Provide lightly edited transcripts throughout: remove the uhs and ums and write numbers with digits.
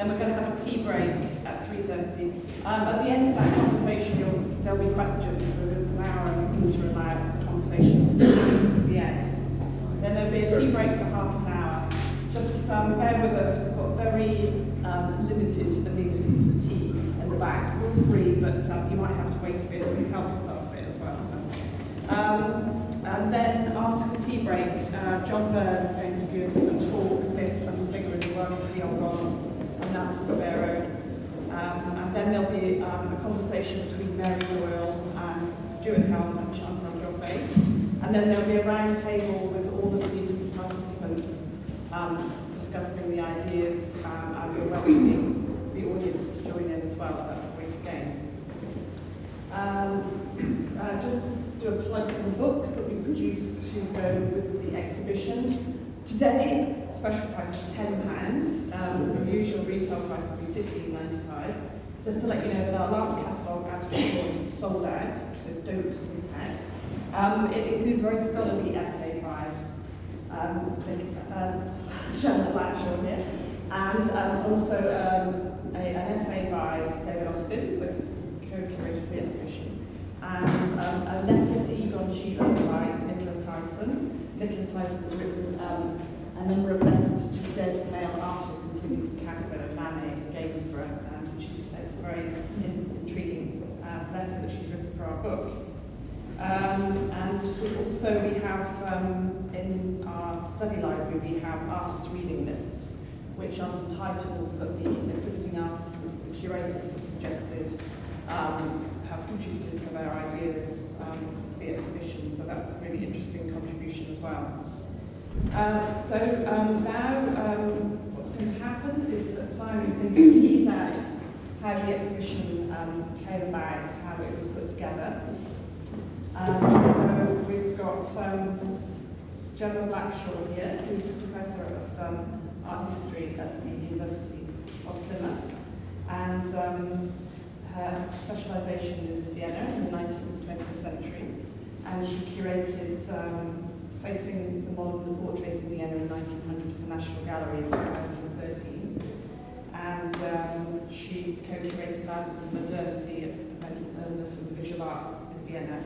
Then we're going to have a tea break at 3:30. At the end of that conversation, there'll be questions, so there's an hour and a quarter allowed for conversation facilities at the end. Then there'll be a tea break for half an hour. Just bear with us, we've got very limited amenities for tea in the back. It's all free, but you might have to wait a bit, so you help yourself a bit as well. And then after the tea break, John Byrne is going to give a talk, a fifth and a figure in the world of the Algon and Nancy Sparrow. And then there'll be a conversation between Mary Doyle and Stuart Helm and Chantal Joffé. And then there'll be a round table with all of the different participants discussing the ideas, and we're welcoming the audience to join in as well at that point again. Just to do a plug for the book that we produced to go with the exhibition. Today, special price of £10. The usual retail price will be £15.95. Just to let you know that our last catalogue out of Schiele is sold out, so don't miss out. It includes a very scholarly essay by Gemma Blackshaw here, and also an essay by David Austen, the co-curator of the exhibition, and a letter to Egon Schiele by Nicola Tyson. Nicola Tyson's written a number of letters to dead male artists, including Picasso, Manet, Gainsborough, and it's a very intriguing letter that she's written for our book. And we have, in our study library, we have artist reading lists, which are some titles that the exhibiting artists and the curators have suggested, have contributed to their ideas for the exhibition, so that's a really interesting contribution as well. Now, what's going to happen is that Simon is going to tease out how the exhibition came about, how it was put together. So we've got Gemma Blackshaw here, who's a professor of art history at the University of Plymouth, and her specialisation is Vienna in the 19th and 20th century, and she curated Facing the Modern Portrait of Vienna in 1900 for the National Gallery in 2013, and she co-curated Violence and Modernity at Mental Illness and Visual Arts in Vienna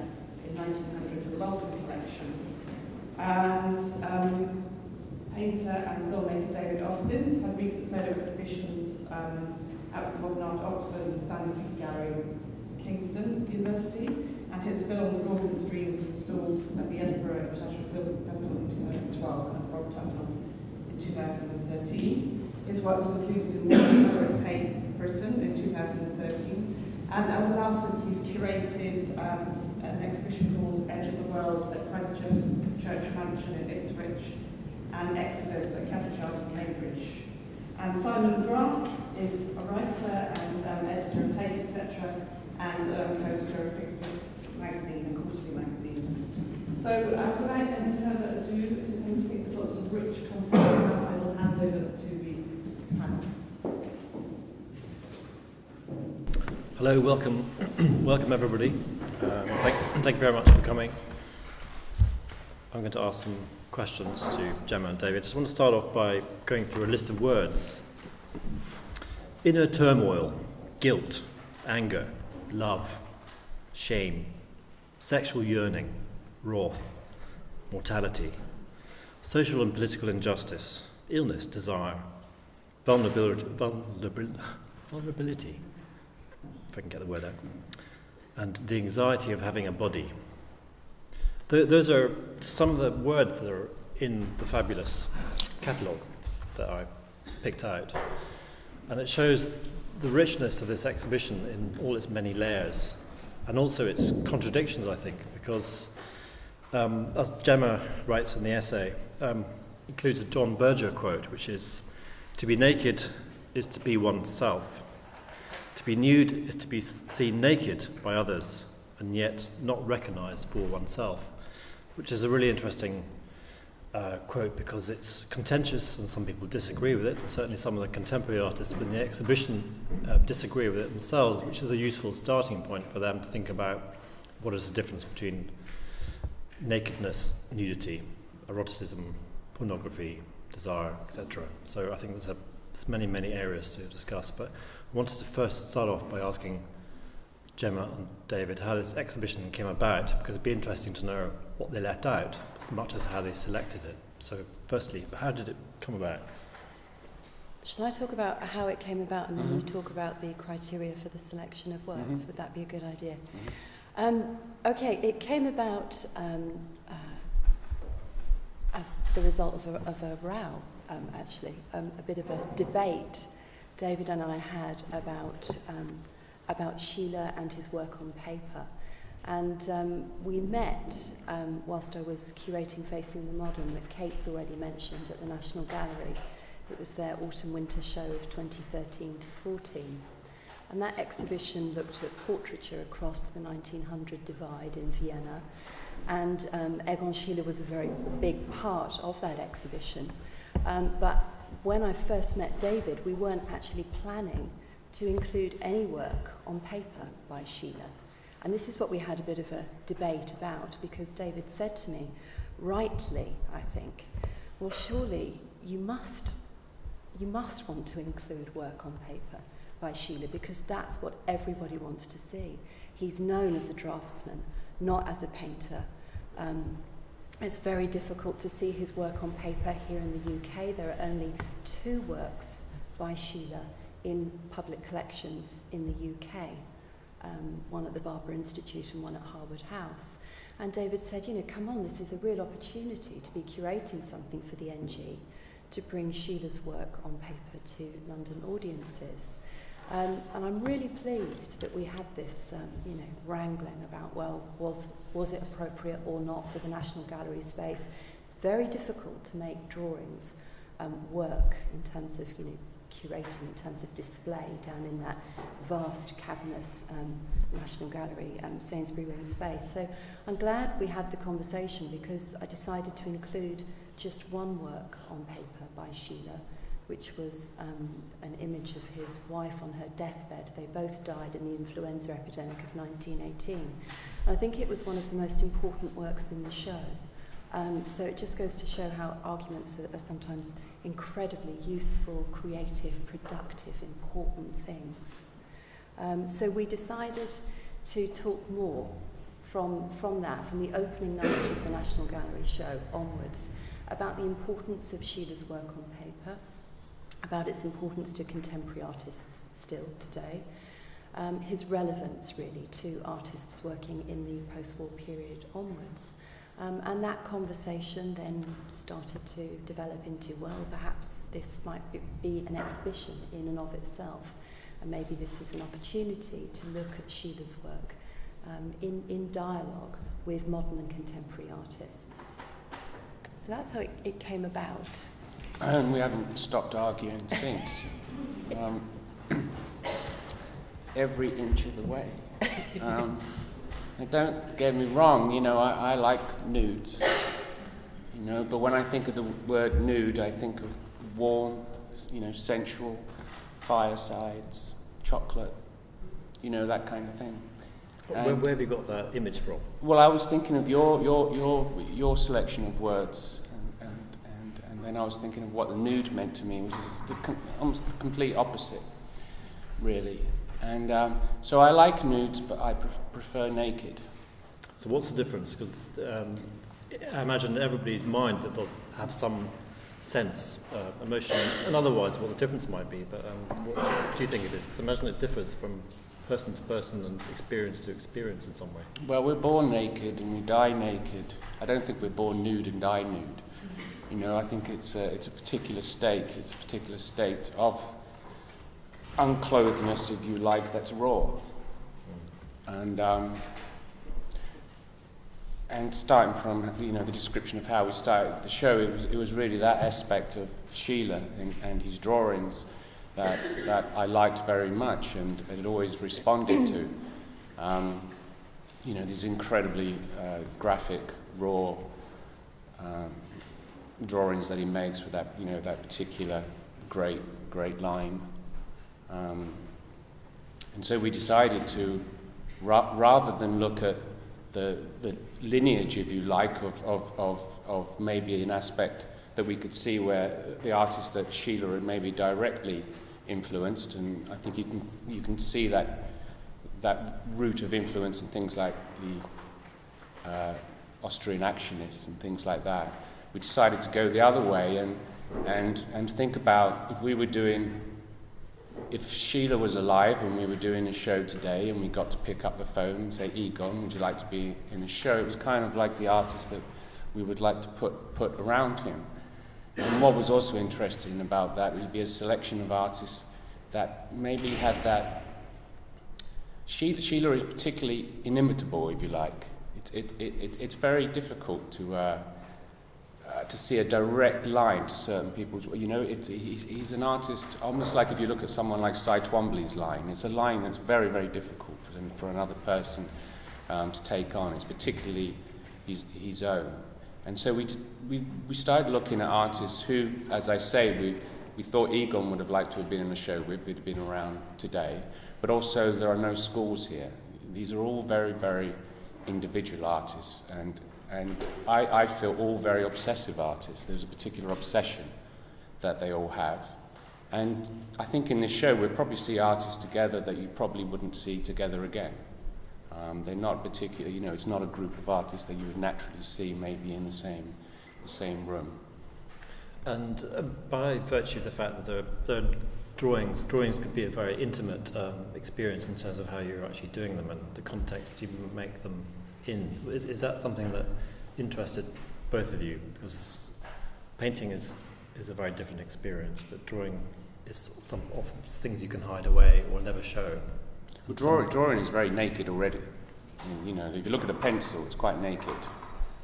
in 1900 for the Vulcan collection. And painter and filmmaker David Austen has had recent solo exhibitions at the Modern Art Oxford and Stanley Cooper Gallery in Kingston University, and his film Gorgon's Dreams installed at the Edinburgh International Film Festival in 2012 and at Rob Tufnell in 2013. His work was included in Watercolour at Tate Britain in 2013, and as an artist he's curated an exhibition called Edge of the World at Christchurch Mansion in Ipswich and Exodus at Cathedral in Cambridge. And Simon Grant is a writer and editor of Tate, etc., and co-editor of Pictus magazine and Quarterly magazine. So without any further ado, since I think there's lots of rich content, I will hand over to the panel. Hello, welcome, welcome everybody. Thank you very much for coming. I'm going to ask some questions to Gemma and David. I just want to start off by going through a list of words. Inner turmoil, guilt, anger, love, shame, sexual yearning, wrath, mortality, social and political injustice, illness, desire, vulnerability, if I can get the word out, and the anxiety of having a body. Those are some of the words that are in the fabulous catalogue that I picked out. And it shows the richness of this exhibition in all its many layers, and also its contradictions, I think, because, as Gemma writes in the essay, includes a John Berger quote, which is, "To be naked is to be oneself. To be nude is to be seen naked by others, and yet not recognised for oneself," which is a really interesting quote because it's contentious and some people disagree with it. Certainly some of the contemporary artists in the exhibition disagree with it themselves, which is a useful starting point for them to think about what is the difference between nakedness, nudity, eroticism, pornography, desire, etc. So I think there's there's many, many areas to discuss, but I wanted to first start off by asking Gemma and David how this exhibition came about, because it'd be interesting to know what they left out as much as how they selected it. So firstly, how did it come about? Shall I talk about how it came about, and then you talk about the criteria for the selection of works? Would that be a good idea? Okay, it came about as the result of a row, actually, a bit of a debate David and I had about Schiele and his work on paper. And we met whilst I was curating Facing the Modern, that Kate's already mentioned, at the National Gallery. It was their autumn-winter show of 2013 to 14. And that exhibition looked at portraiture across the 1900 divide in Vienna. And Egon Schiele was a very big part of that exhibition. But when I first met David, we weren't actually planning to include any work on paper by Schiele. And this is what we had a bit of a debate about, because David said to me, rightly, I think, well, surely you must want to include work on paper by Schiele, because that's what everybody wants to see. He's known as a draftsman, not as a painter. It's very difficult to see his work on paper here in the UK. There are only 2 works by Schiele in public collections in the UK, one at the Barber Institute and one at Harwood House. And David said, come on, this is a real opportunity to be curating something for the NG, to bring Schiele's work on paper to London audiences. And I'm really pleased that we had this, wrangling about, well, was it appropriate or not for the National Gallery space? It's very difficult to make drawings work in terms of, curating, in terms of display down in that vast, cavernous National Gallery, Sainsbury Wing space. So I'm glad we had the conversation, because I decided to include just one work on paper by Schiele, which was an image of his wife on her deathbed. They both died in the influenza epidemic of 1918. And I think it was one of the most important works in the show. So it just goes to show how arguments are sometimes incredibly useful, creative, productive, important things. So we decided to talk more from the opening night of the National Gallery show onwards about the importance of Schiele's work on paper, about its importance to contemporary artists still today, his relevance really to artists working in the post-war period onwards. And that conversation then started to develop into, well, perhaps this might be an exhibition in and of itself, and maybe this is an opportunity to look at Schiele's work in dialogue with modern and contemporary artists. So that's how it came about. And we haven't stopped arguing since. Every inch of the way. Don't get me wrong, I like nudes, but when I think of the word nude, I think of warm, sensual, firesides, chocolate, that kind of thing. Where have you got that image from? Well, I was thinking of your selection of words, and then I was thinking of what the nude meant to me, which is almost the complete opposite, really. And so I like nudes, but I prefer naked. So what's the difference? Because I imagine in everybody's mind that they'll have some sense, emotion, and otherwise what the difference might be. But what do you think it is? Because I imagine it differs from person to person and experience to experience in some way. Well, we're born naked and we die naked. I don't think we're born nude and die nude. I think it's a particular state. It's a particular state of unclothedness, if you like, that's raw. And starting from the description of how we started the show, it was really that aspect of Schiele and his drawings that I liked very much and had always responded to. These incredibly graphic, raw drawings that he makes with that that particular great line. And so we decided to, rather than look at the lineage, if you like, of maybe an aspect that we could see where the artists that Schiele had maybe directly influenced, and I think you can see that root of influence in things like the Austrian actionists and things like that. We decided to go the other way and think about if Schiele was alive and we were doing a show today and we got to pick up the phone and say, Egon, would you like to be in a show? It was kind of like the artist that we would like to put around him. And what was also interesting about that would be a selection of artists that maybe had that. Schiele is particularly inimitable, if you like. It's very difficult to see a direct line to certain people's. He's an artist almost like if you look at someone like Cy Twombly's line. It's a line that's very, very difficult for another person to take on. It's particularly his own. And so we started looking at artists who, as I say, we thought Egon would have liked to have been in the show with, he'd been around today. But also there are no schools here. These are all very, very individual artists, and I feel all very obsessive artists. There's a particular obsession that they all have. And I think in this show we'll probably see artists together that you probably wouldn't see together again. They're not particular, it's not a group of artists that you would naturally see maybe in the same room. And by virtue of the fact that there are drawings could be a very intimate experience in terms of how you're actually doing them and the context you make them in. Is that something that interested both of you? Because painting is a very different experience, but drawing is often things you can hide away or never show. Well, drawing is very naked already. If you look at a pencil, it's quite naked.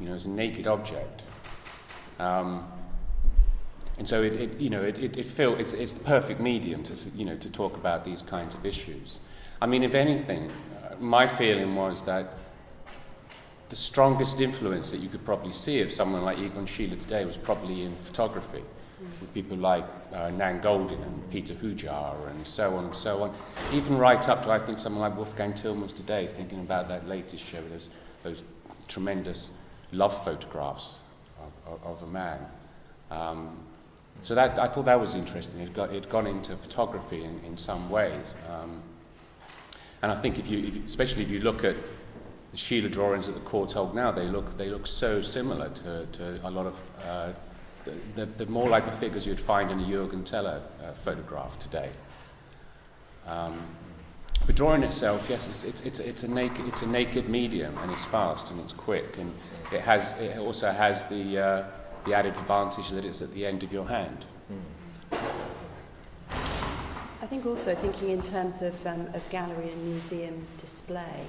It's a naked object. And so it's the perfect medium to talk about these kinds of issues. I mean, if anything, my feeling was that the strongest influence that you could probably see of someone like Egon Schiele today was probably in photography, with people like Nan Goldin and Peter Hujar and so on and so on. Even right up to, I think, someone like Wolfgang Tillmans today, thinking about that latest show, those tremendous love photographs of a man. So that I thought that was interesting. It had gone into photography in some ways, and I think especially if you look at the Schiele drawings at the Courtauld now, they look so similar to a lot of they're more like the figures you'd find in a Jürgen Teller photograph today. But drawing itself, yes, it's a naked medium, and it's fast and it's quick, and it also has the added advantage that it's at the end of your hand. I think also thinking in terms of gallery and museum display,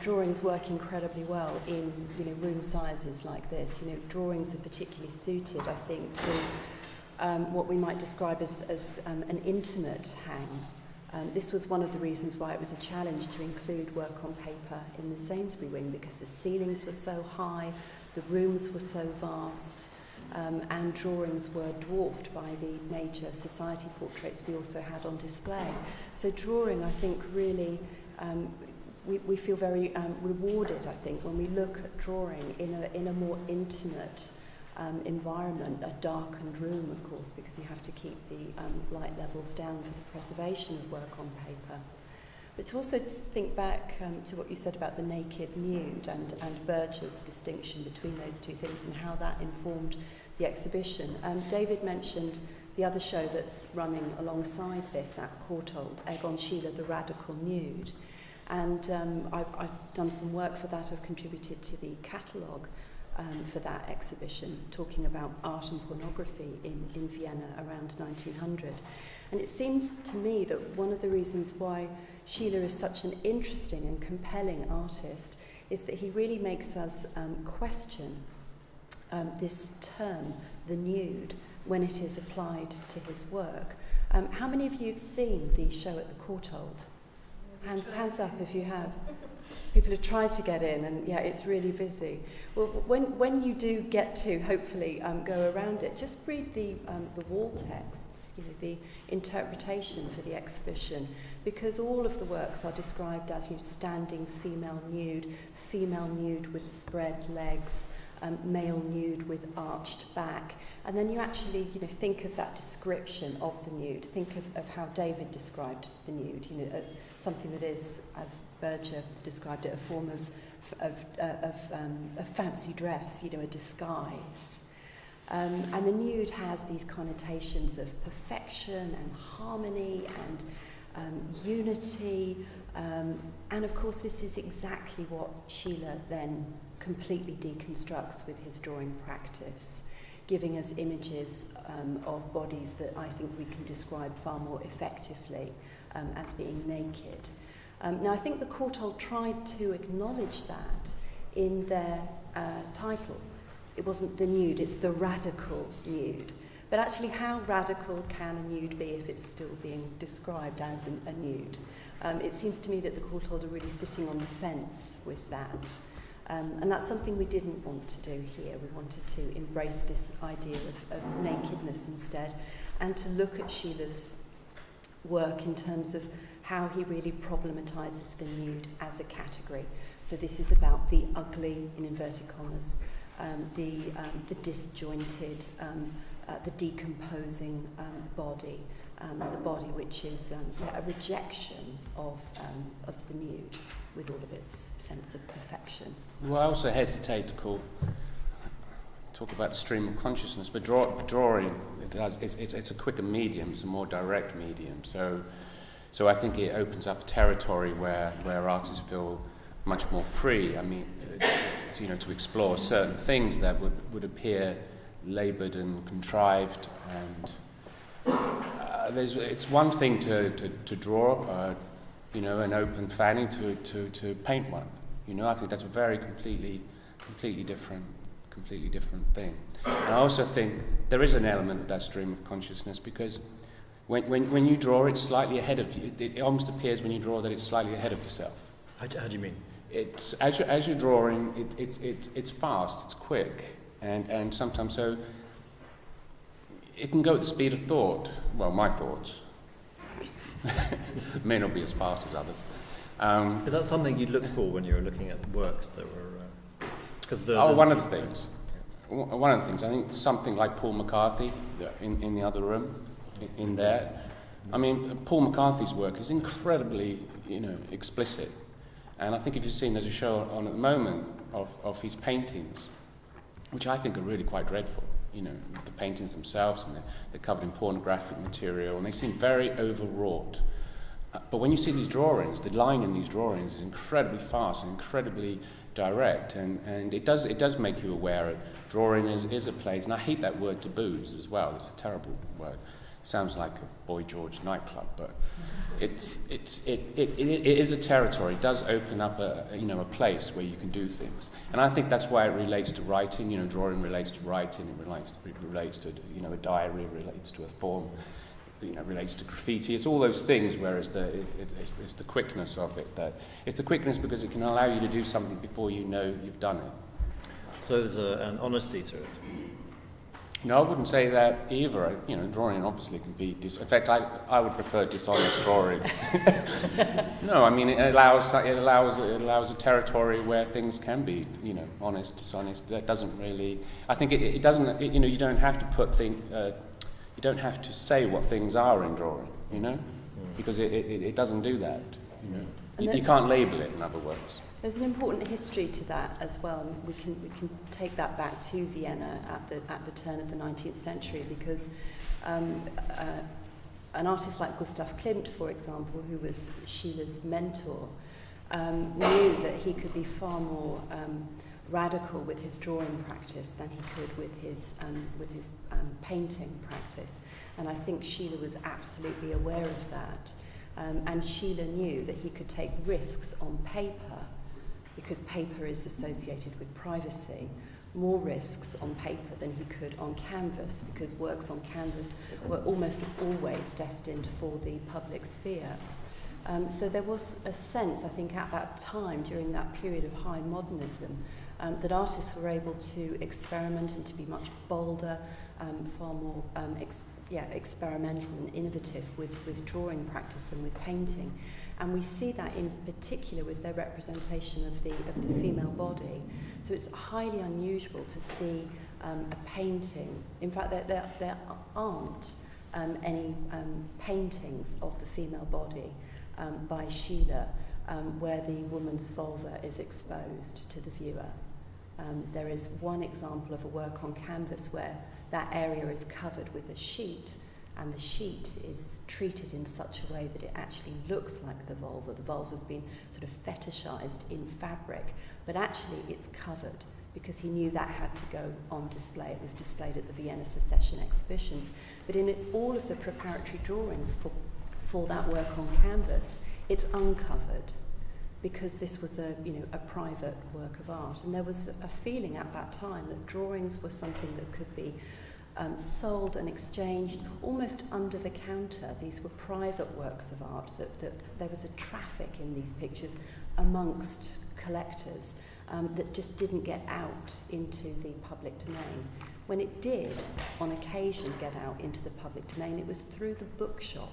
drawings work incredibly well in room sizes like this. Drawings are particularly suited, I think, to what we might describe as an intimate hang. This was one of the reasons why it was a challenge to include work on paper in the Sainsbury wing, because the ceilings were so high, the rooms were so vast, and drawings were dwarfed by the major society portraits we also had on display. So drawing, I think, really, we feel very rewarded, I think, when we look at drawing in a more intimate environment, a darkened room, of course, because you have to keep the light levels down for the preservation of work on paper. But to also think back to what you said about the naked nude and Berger's distinction between those two things and how that informed the exhibition. David mentioned the other show that's running alongside this at Courtauld, Egon Schiele, The Radical Nude. And I've done some work for that. I've contributed to the catalogue for that exhibition, talking about art and pornography in Vienna around 1900. And it seems to me that one of the reasons why Schiele is such an interesting and compelling artist is that he really makes us question this term, the nude, when it is applied to his work. How many of you have seen the show at the Courtauld? Hands up if you have. People have tried to get in, and yeah, it's really busy. Well, when you do get to hopefully go around it, just read the wall texts, the interpretation for the exhibition, because all of the works are described as standing female nude with spread legs, male nude with arched back. And then you actually, think of that description of the nude. Think of how David described the nude. Something that is, as Berger described it, a form of fancy dress. A disguise. And the nude has these connotations of perfection and harmony and unity. And of course, this is exactly what Schiele then completely deconstructs with his drawing practice, giving us images of bodies that I think we can describe far more effectively as being naked. Now, I think the Courtauld tried to acknowledge that in their title. It wasn't the nude, it's the radical nude. But actually, how radical can a nude be if it's still being described as a nude? It seems to me that the Courtauld are really sitting on the fence with that. And that's something we didn't want to do here. We wanted to embrace this idea of nakedness instead, and to look at Schiele's work in terms of how he really problematizes the nude as a category. So this is about the ugly, in inverted commas, the disjointed, the decomposing body, the body which is a rejection of the nude with all of its sense of perfection. Well, I also hesitate to talk about the stream of consciousness, but drawing, it's a quicker medium, it's a more direct medium. So I think it opens up a territory where artists feel much more free. I mean, to explore certain things that would appear laboured and contrived. And it's one thing to draw, an open fanning to paint one. I think that's a very completely different thing. And I also think there is an element of that stream of consciousness, because when you draw, it's slightly ahead of you. It almost appears when you draw that it's slightly ahead of yourself. How do you mean? It's as you're drawing, it's fast, it's quick, and sometimes so it can go at the speed of thought. Well, my thoughts may not be as fast as others. Is that something you looked for when you were looking at works that were? One of the things. One of the things. I think something like Paul McCarthy in the other room, in there. I mean, Paul McCarthy's work is incredibly, explicit. And I think if you've seen, there's a show on at the moment of his paintings, which I think are really quite dreadful. The paintings themselves, and they're covered in pornographic material, and they seem very overwrought. But when you see these drawings, the line in these drawings is incredibly fast and incredibly direct, and it does make you aware of drawing is a place. And I hate that word taboos as well. It's a terrible word. It sounds like a Boy George nightclub, but it is a territory. It does open up a place where you can do things, and I think that's why it relates to writing. Drawing relates to writing. It relates to a diary. Relates to a form. Relates to graffiti. It's all those things. Whereas it's the quickness of it. That it's the quickness because it can allow you to do something before you know you've done it. So there's an honesty to it. No, I wouldn't say that either. Drawing obviously can be. In fact, I would prefer dishonest drawing. No, I mean it allows a territory where things can be, honest, dishonest. That doesn't really. I think it doesn't. You don't have to put things. You don't have to say what things are in drawing. Because it doesn't do that. You can't label it. In other words. There's an important history to that as well. We can take that back to Vienna at the turn of the 19th century, because an artist like Gustav Klimt, for example, who was Schiele's mentor, knew that he could be far more radical with his drawing practice than he could with his painting practice. And I think Schiele was absolutely aware of that. And Schiele knew that he could take risks on paper, because paper is associated with privacy, more risks on paper than he could on canvas, because works on canvas were almost always destined for the public sphere. So there was a sense, I think, at that time, during that period of high modernism, that artists were able to experiment and to be much bolder, far more experimental and innovative with drawing practice than with painting. And we see that in particular with their representation of the female body. So it's highly unusual to see a painting. In fact, there aren't any paintings of the female body by Schiele where the woman's vulva is exposed to the viewer. There is one example of a work on canvas where that area is covered with a sheet, and the sheet is treated in such a way that it actually looks like the vulva. The vulva's been sort of fetishized in fabric, but actually it's covered because he knew that had to go on display. It was displayed at the Vienna Secession exhibitions. But in all of the preparatory drawings for that work on canvas, it's uncovered, because this was a private work of art. And there was a feeling at that time that drawings were something that could be sold and exchanged almost under the counter. These were private works of art, that there was a traffic in these pictures amongst collectors that just didn't get out into the public domain. When it did, on occasion, get out into the public domain, it was through the bookshop.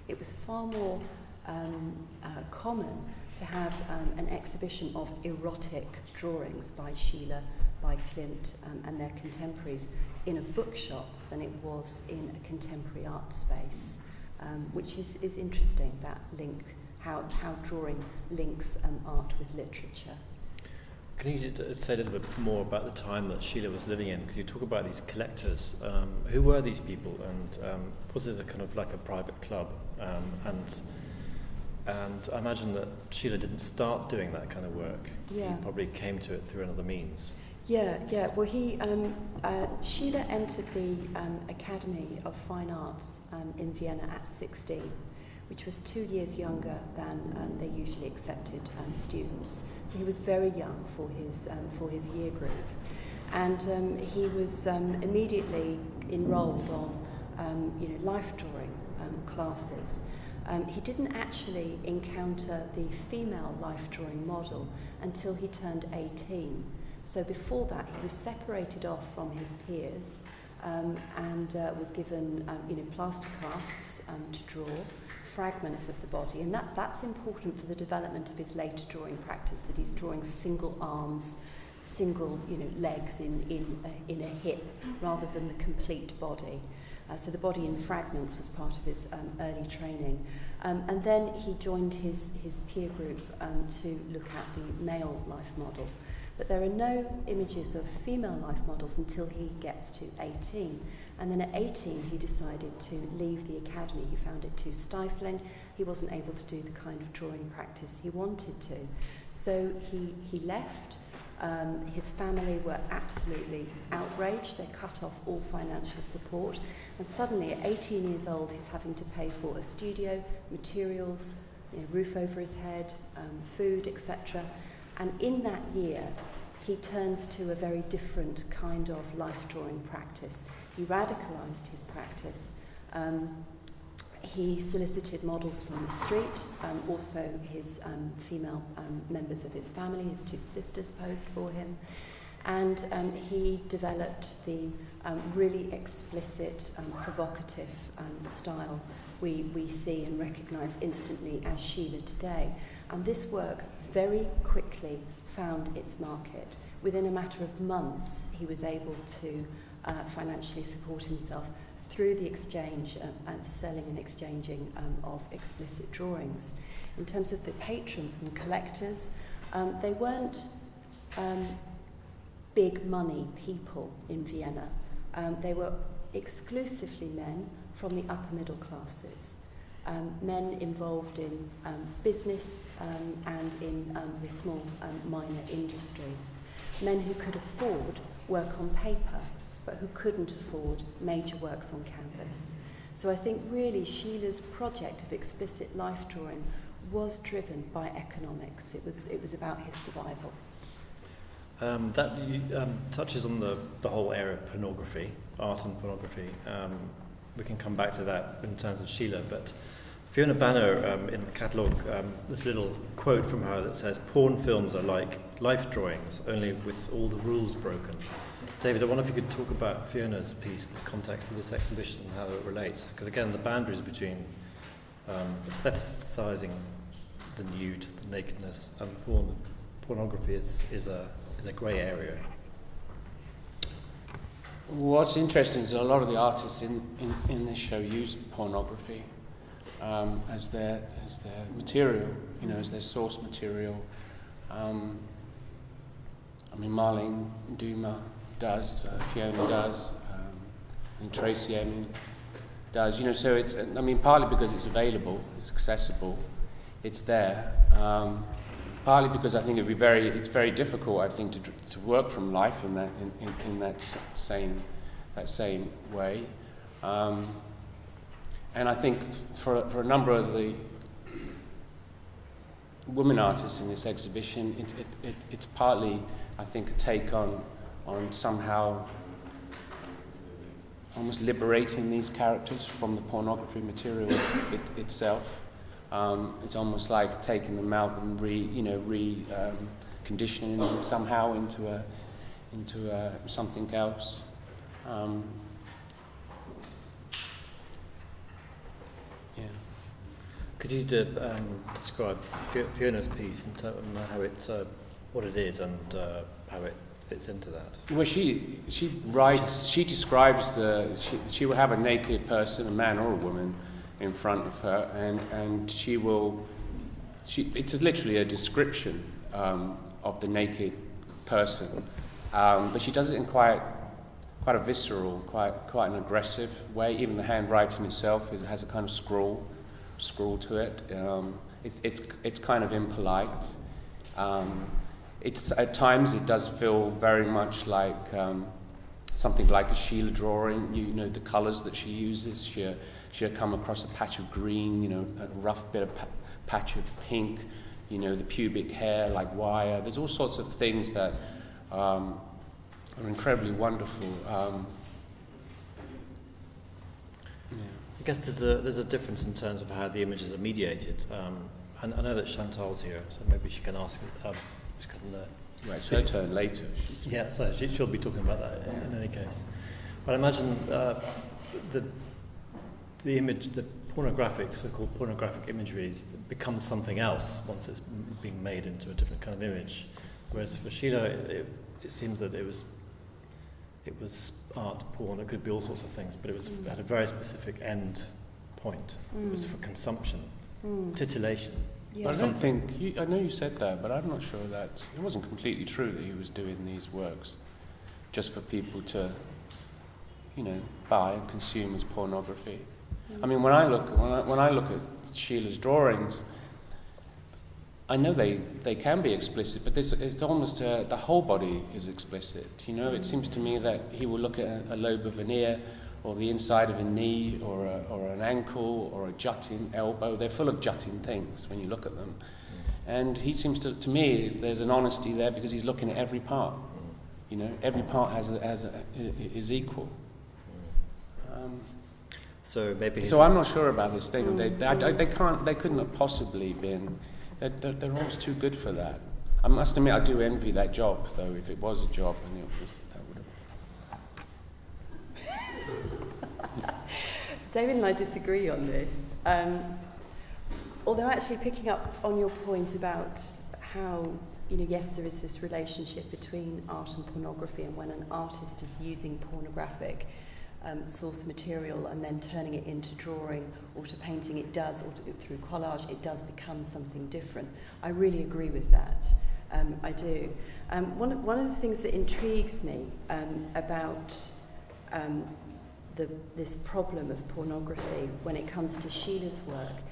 It was far more common to have an exhibition of erotic drawings by Schiele, by Klimt, and their contemporaries in a bookshop than it was in a contemporary art space, which is interesting, that link, how drawing links art with literature. Can you say a little bit more about the time that Schiele was living in? Because you talk about these collectors. Who were these people, and was it a kind of like a private club? And I imagine that Schiele didn't start doing that kind of work. Yeah. He probably came to it through another means. Yeah. Well, Schiele entered the Academy of Fine Arts in Vienna at 16, which was 2 years younger than they usually accepted students. So he was very young for his year group, and he was immediately enrolled on life drawing classes. He didn't actually encounter the female life drawing model until he turned 18. So before that, he was separated off from his peers and was given plaster casts to draw fragments of the body, and that's important for the development of his later drawing practice, that he's drawing single arms, single legs in a hip rather than the complete body. So the body in fragments was part of his early training. And then he joined his peer group to look at the male life model. But there are no images of female life models until he gets to 18. And then at 18 he decided to leave the academy. He found it too stifling. He wasn't able to do the kind of drawing practice he wanted to. So he left. His family were absolutely outraged. They cut off all financial support. And suddenly at 18 years old he's having to pay for a studio, materials, roof over his head, food, etc. And in that year he turns to a very different kind of life drawing practice. He radicalised his practice. He solicited models from the street, also his female members of his family. His 2 sisters posed for him. And he developed the really explicit, provocative style we see and recognise instantly as Schiele today. And this work very quickly found its market. Within a matter of months, he was able to financially support himself through the exchange and selling and exchanging of explicit drawings. In terms of the patrons and collectors, they weren't big money people in Vienna. They were exclusively men from the upper middle classes, men involved in business and in the small minor industries, men who could afford work on paper but who couldn't afford major works on canvas. So I think really Schiele's project of explicit life drawing was driven by economics. It was about his survival. That touches on the whole area of pornography, art and pornography. We can come back to that in terms of Schiele, but Fiona Banner in the catalogue, this little quote from her that says, "Porn films are like life drawings, only with all the rules broken." David, I wonder if you could talk about Fiona's piece in the context of this exhibition and how it relates. Because again, the boundaries between aestheticizing the nude, the nakedness, and pornography is a grey area. What's interesting is a lot of the artists in this show use pornography as their material, as their source material. I mean, Marlene Dumas does, Fiona does, and Tracy Emin does. So it's, partly because it's available, it's accessible, it's there. Partly because I think it's very difficult, I think, to work from life in that same way. And I think for a number of the women artists in this exhibition, it's partly, I think, a take on somehow almost liberating these characters from the pornography material itself. It's almost like taking them out and conditioning them somehow into something else. Could you describe Fiona's piece in terms of how what it is and how it fits into that? Well, she writes. She describes she will have a naked person, a man or a woman, in front of her, and it's literally a description of the naked person, but she does it in quite a visceral, quite an aggressive way. Even the handwriting itself has a kind of scrawl to it. It's kind of impolite. It's at times it does feel very much like something like a Schiele drawing. The colours that she uses. She'll come across a patch of green, a rough bit of patch of pink, the pubic hair like wire. There's all sorts of things that are incredibly wonderful. I guess there's a difference in terms of how the images are mediated. And I know that Chantal's here, so maybe she can ask. She can, right, it's her turn later. Yeah, so she'll be talking about that in any case. But I imagine the image, the so-called pornographic imagery becomes something else once it's being made into a different kind of image. Whereas for Schiele, it seems that it was art, porn. It could be all sorts of things, but it had a very specific end point. It was for consumption, titillation. Yeah. I don't think I know you said that, but I'm not sure that it wasn't completely true that he was doing these works just for people to, buy and consume as pornography. I mean, when I look at Schiele's drawings, I know they can be explicit, but it's almost the whole body is explicit. It seems to me that he will look at a lobe of an ear, or the inside of a knee, or an ankle, or a jutting elbow. They're full of jutting things when you look at them, and he seems to me there's an honesty there because he's looking at every part. Every part is equal. So maybe. So I'm not sure about this thing. They couldn't have possibly been. They're almost too good for that. I must admit, I do envy that job, though. If it was a job, and that would have. David and I disagree on this. Although actually picking up on your point about how, yes, there is this relationship between art and pornography, and when an artist is using pornographic source material and then turning it into drawing or to painting, through collage, it does become something different. I really agree with that. I do. One of the things that intrigues me about this problem of pornography when it comes to Schiele's work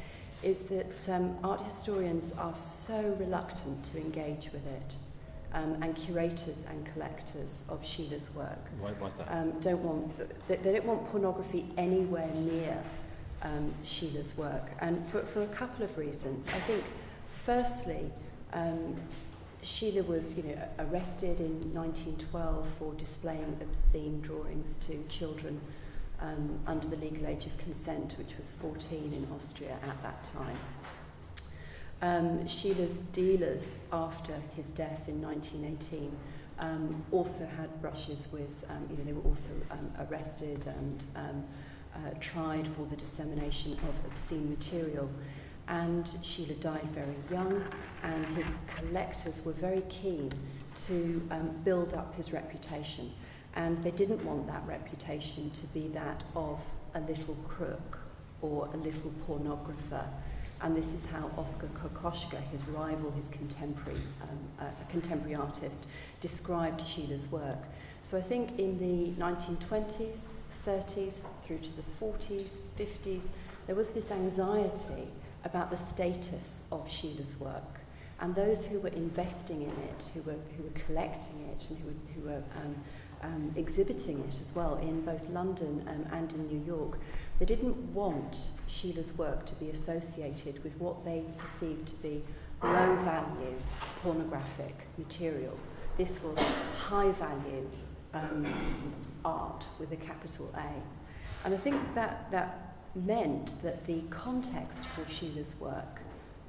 is that art historians are so reluctant to engage with it, and curators and collectors of Schiele's work. Why's that? They don't want pornography anywhere near Schiele's work, and for a couple of reasons. I think, firstly, Schiele was, arrested in 1912 for displaying obscene drawings to children under the legal age of consent, which was 14 in Austria at that time. Schiele's dealers, after his death in 1918, also had brushes with, they were also arrested and tried for the dissemination of obscene material. And Schiele died very young, and his collectors were very keen to build up his reputation. And they didn't want that reputation to be that of a little crook or a little pornographer. And this is how Oskar Kokoschka, his rival, his contemporary artist, described Schiele's work. So I think in the 1920s, 30s, through to the 40s, 50s, there was this anxiety about the status of Schiele's work. And those who were investing in it, who were collecting it, and who were exhibiting it as well in both London and in New York, they didn't want Schiele's work to be associated with what they perceived to be low value pornographic material. This was high value art with a capital A. And I think that meant that the context for Schiele's work,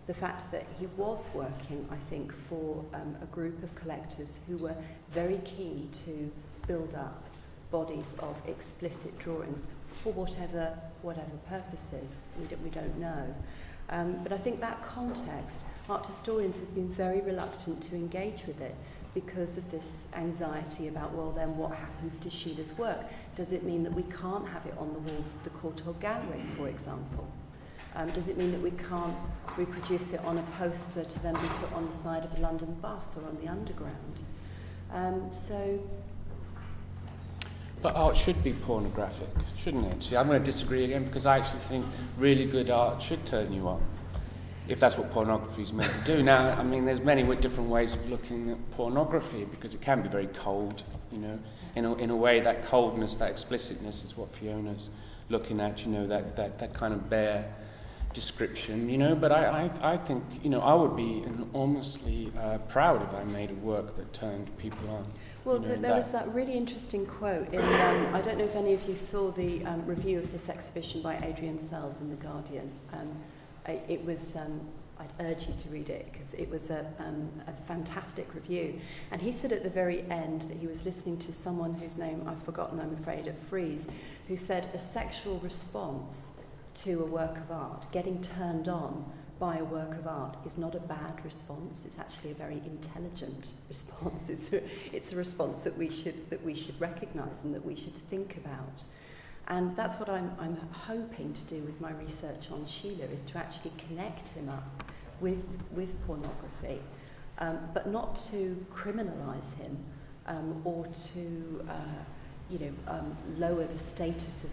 the fact that he was working, I think, for a group of collectors who were very keen to build up bodies of explicit drawings for whatever purposes, we don't know. But I think that context, art historians have been very reluctant to engage with it because of this anxiety about, well, then what happens to Schiele's work? Does it mean that we can't have it on the walls of the Courtauld Gallery, for example? Does it mean that we can't reproduce it on a poster to then be put on the side of a London bus or on the Underground? But art should be pornographic, shouldn't it? See, I'm going to disagree again because I actually think really good art should turn you on, if that's what pornography is meant to do. Now, I mean, there's many different ways of looking at pornography because it can be very cold, you know. In a way, that coldness, that explicitness is what Fiona's looking at, you know, that kind of bare description, you know. But I think, you know, I would be enormously proud if I made a work that turned people on. Well, there was that really interesting quote in, I don't know if any of you saw the review of this exhibition by Adrian Sells in The Guardian. It was, I'd urge you to read it because it was a fantastic review. And he said at the very end that he was listening to someone whose name I've forgotten, I'm afraid, at Frieze, who said a sexual response to a work of art, getting turned on by a work of art, is not a bad response. It's actually a very intelligent response. It's a response that we should recognise and that we should think about. And that's what I'm hoping to do with my research on Schiele, is to actually connect him up with pornography, but not to criminalise him or to lower the status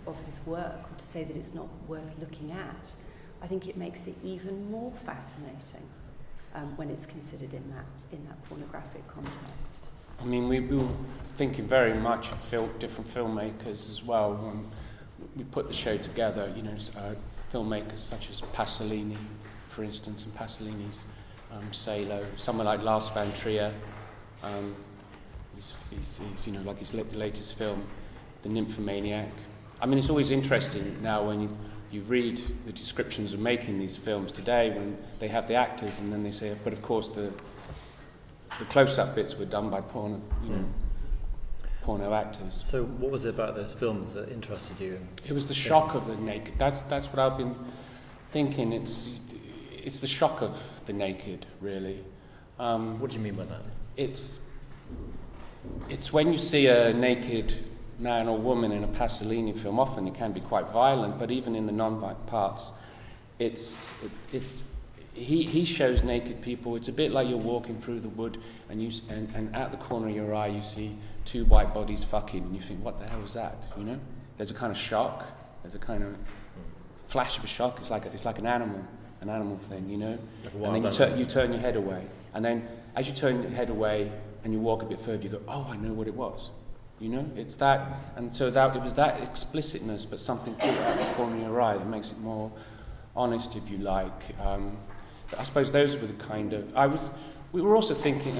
of his work, or to say that it's not worth looking at. I think it makes it even more fascinating when it's considered in that pornographic context. I mean, we were thinking very much of different filmmakers as well when we put the show together. You know, filmmakers such as Pasolini, for instance, and Pasolini's Salo. Someone like Lars van Trier. He's you know, like his latest film, The Nymphomaniac. I mean, it's always interesting now when you read the descriptions of making these films today, when they have the actors and then they say, but of course the close-up bits were done by porno actors. So what was it about those films that interested you? It was the shock of the naked. That's what I've been thinking. It's the shock of the naked, really. What do you mean by that? It's when you see a naked man or woman in a Pasolini film. Often it can be quite violent, but even in the non-violent parts, he shows naked people. It's a bit like you're walking through the wood and at the corner of your eye you see two white bodies fucking, and you think, what the hell is that? You know, there's a kind of shock. There's a kind of flash of a shock. It's like an animal thing, you know. Like, and then you turn your head away, and then as you turn your head away and you walk a bit further, you go, oh, I know what it was. You know, it's that, and so it was that explicitness, but something caught out the corner of your eye that makes it more honest, if you like. I suppose those were the kind of. We were also thinking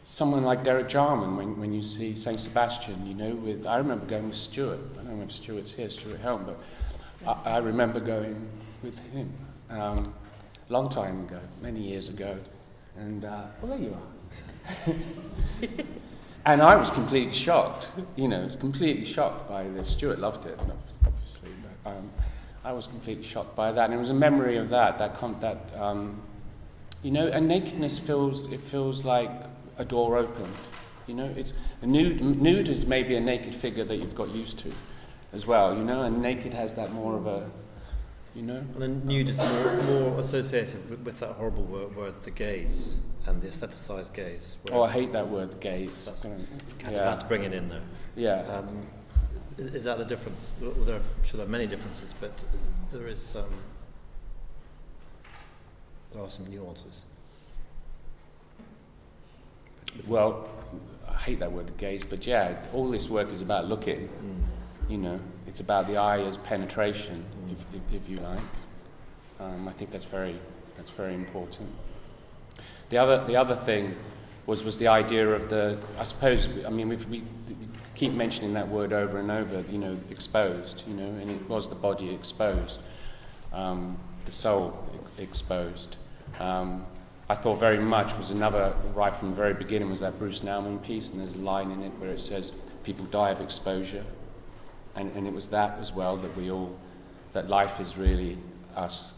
someone like Derek Jarman when you see Saint Sebastian. You know, I remember going with Stuart. I don't know if Stuart's here, Stuart Helm, but I remember going with him long time ago, many years ago, and well, there you are. And I was completely shocked, completely shocked by this. Stuart loved it, obviously. But I was completely shocked by that, and it was a memory of that. You know, and nakedness feels like a door opened. You know, it's a nude is maybe a naked figure that you've got used to, as well. You know, and naked has that more of a, you know. And then nude is more associated with that horrible word, the gaze, and the aestheticized gaze. Oh, I hate that word, gaze. That's about to bring it in there. Yeah. Is that the difference? Well, I'm sure there are many differences, but there are some nuances. Well, I hate that word, gaze, but yeah, all this work is about looking. You know, it's about the eye as penetration, if you like. I think that's very important. The other thing was the idea of the. I suppose. I mean, we keep mentioning that word over and over. You know, exposed. You know, and it was the body exposed, the soul exposed. I thought very much was another, right from the very beginning, was that Bruce Nauman piece, and there's a line in it where it says, people die of exposure. And it was that as well, that life is really us,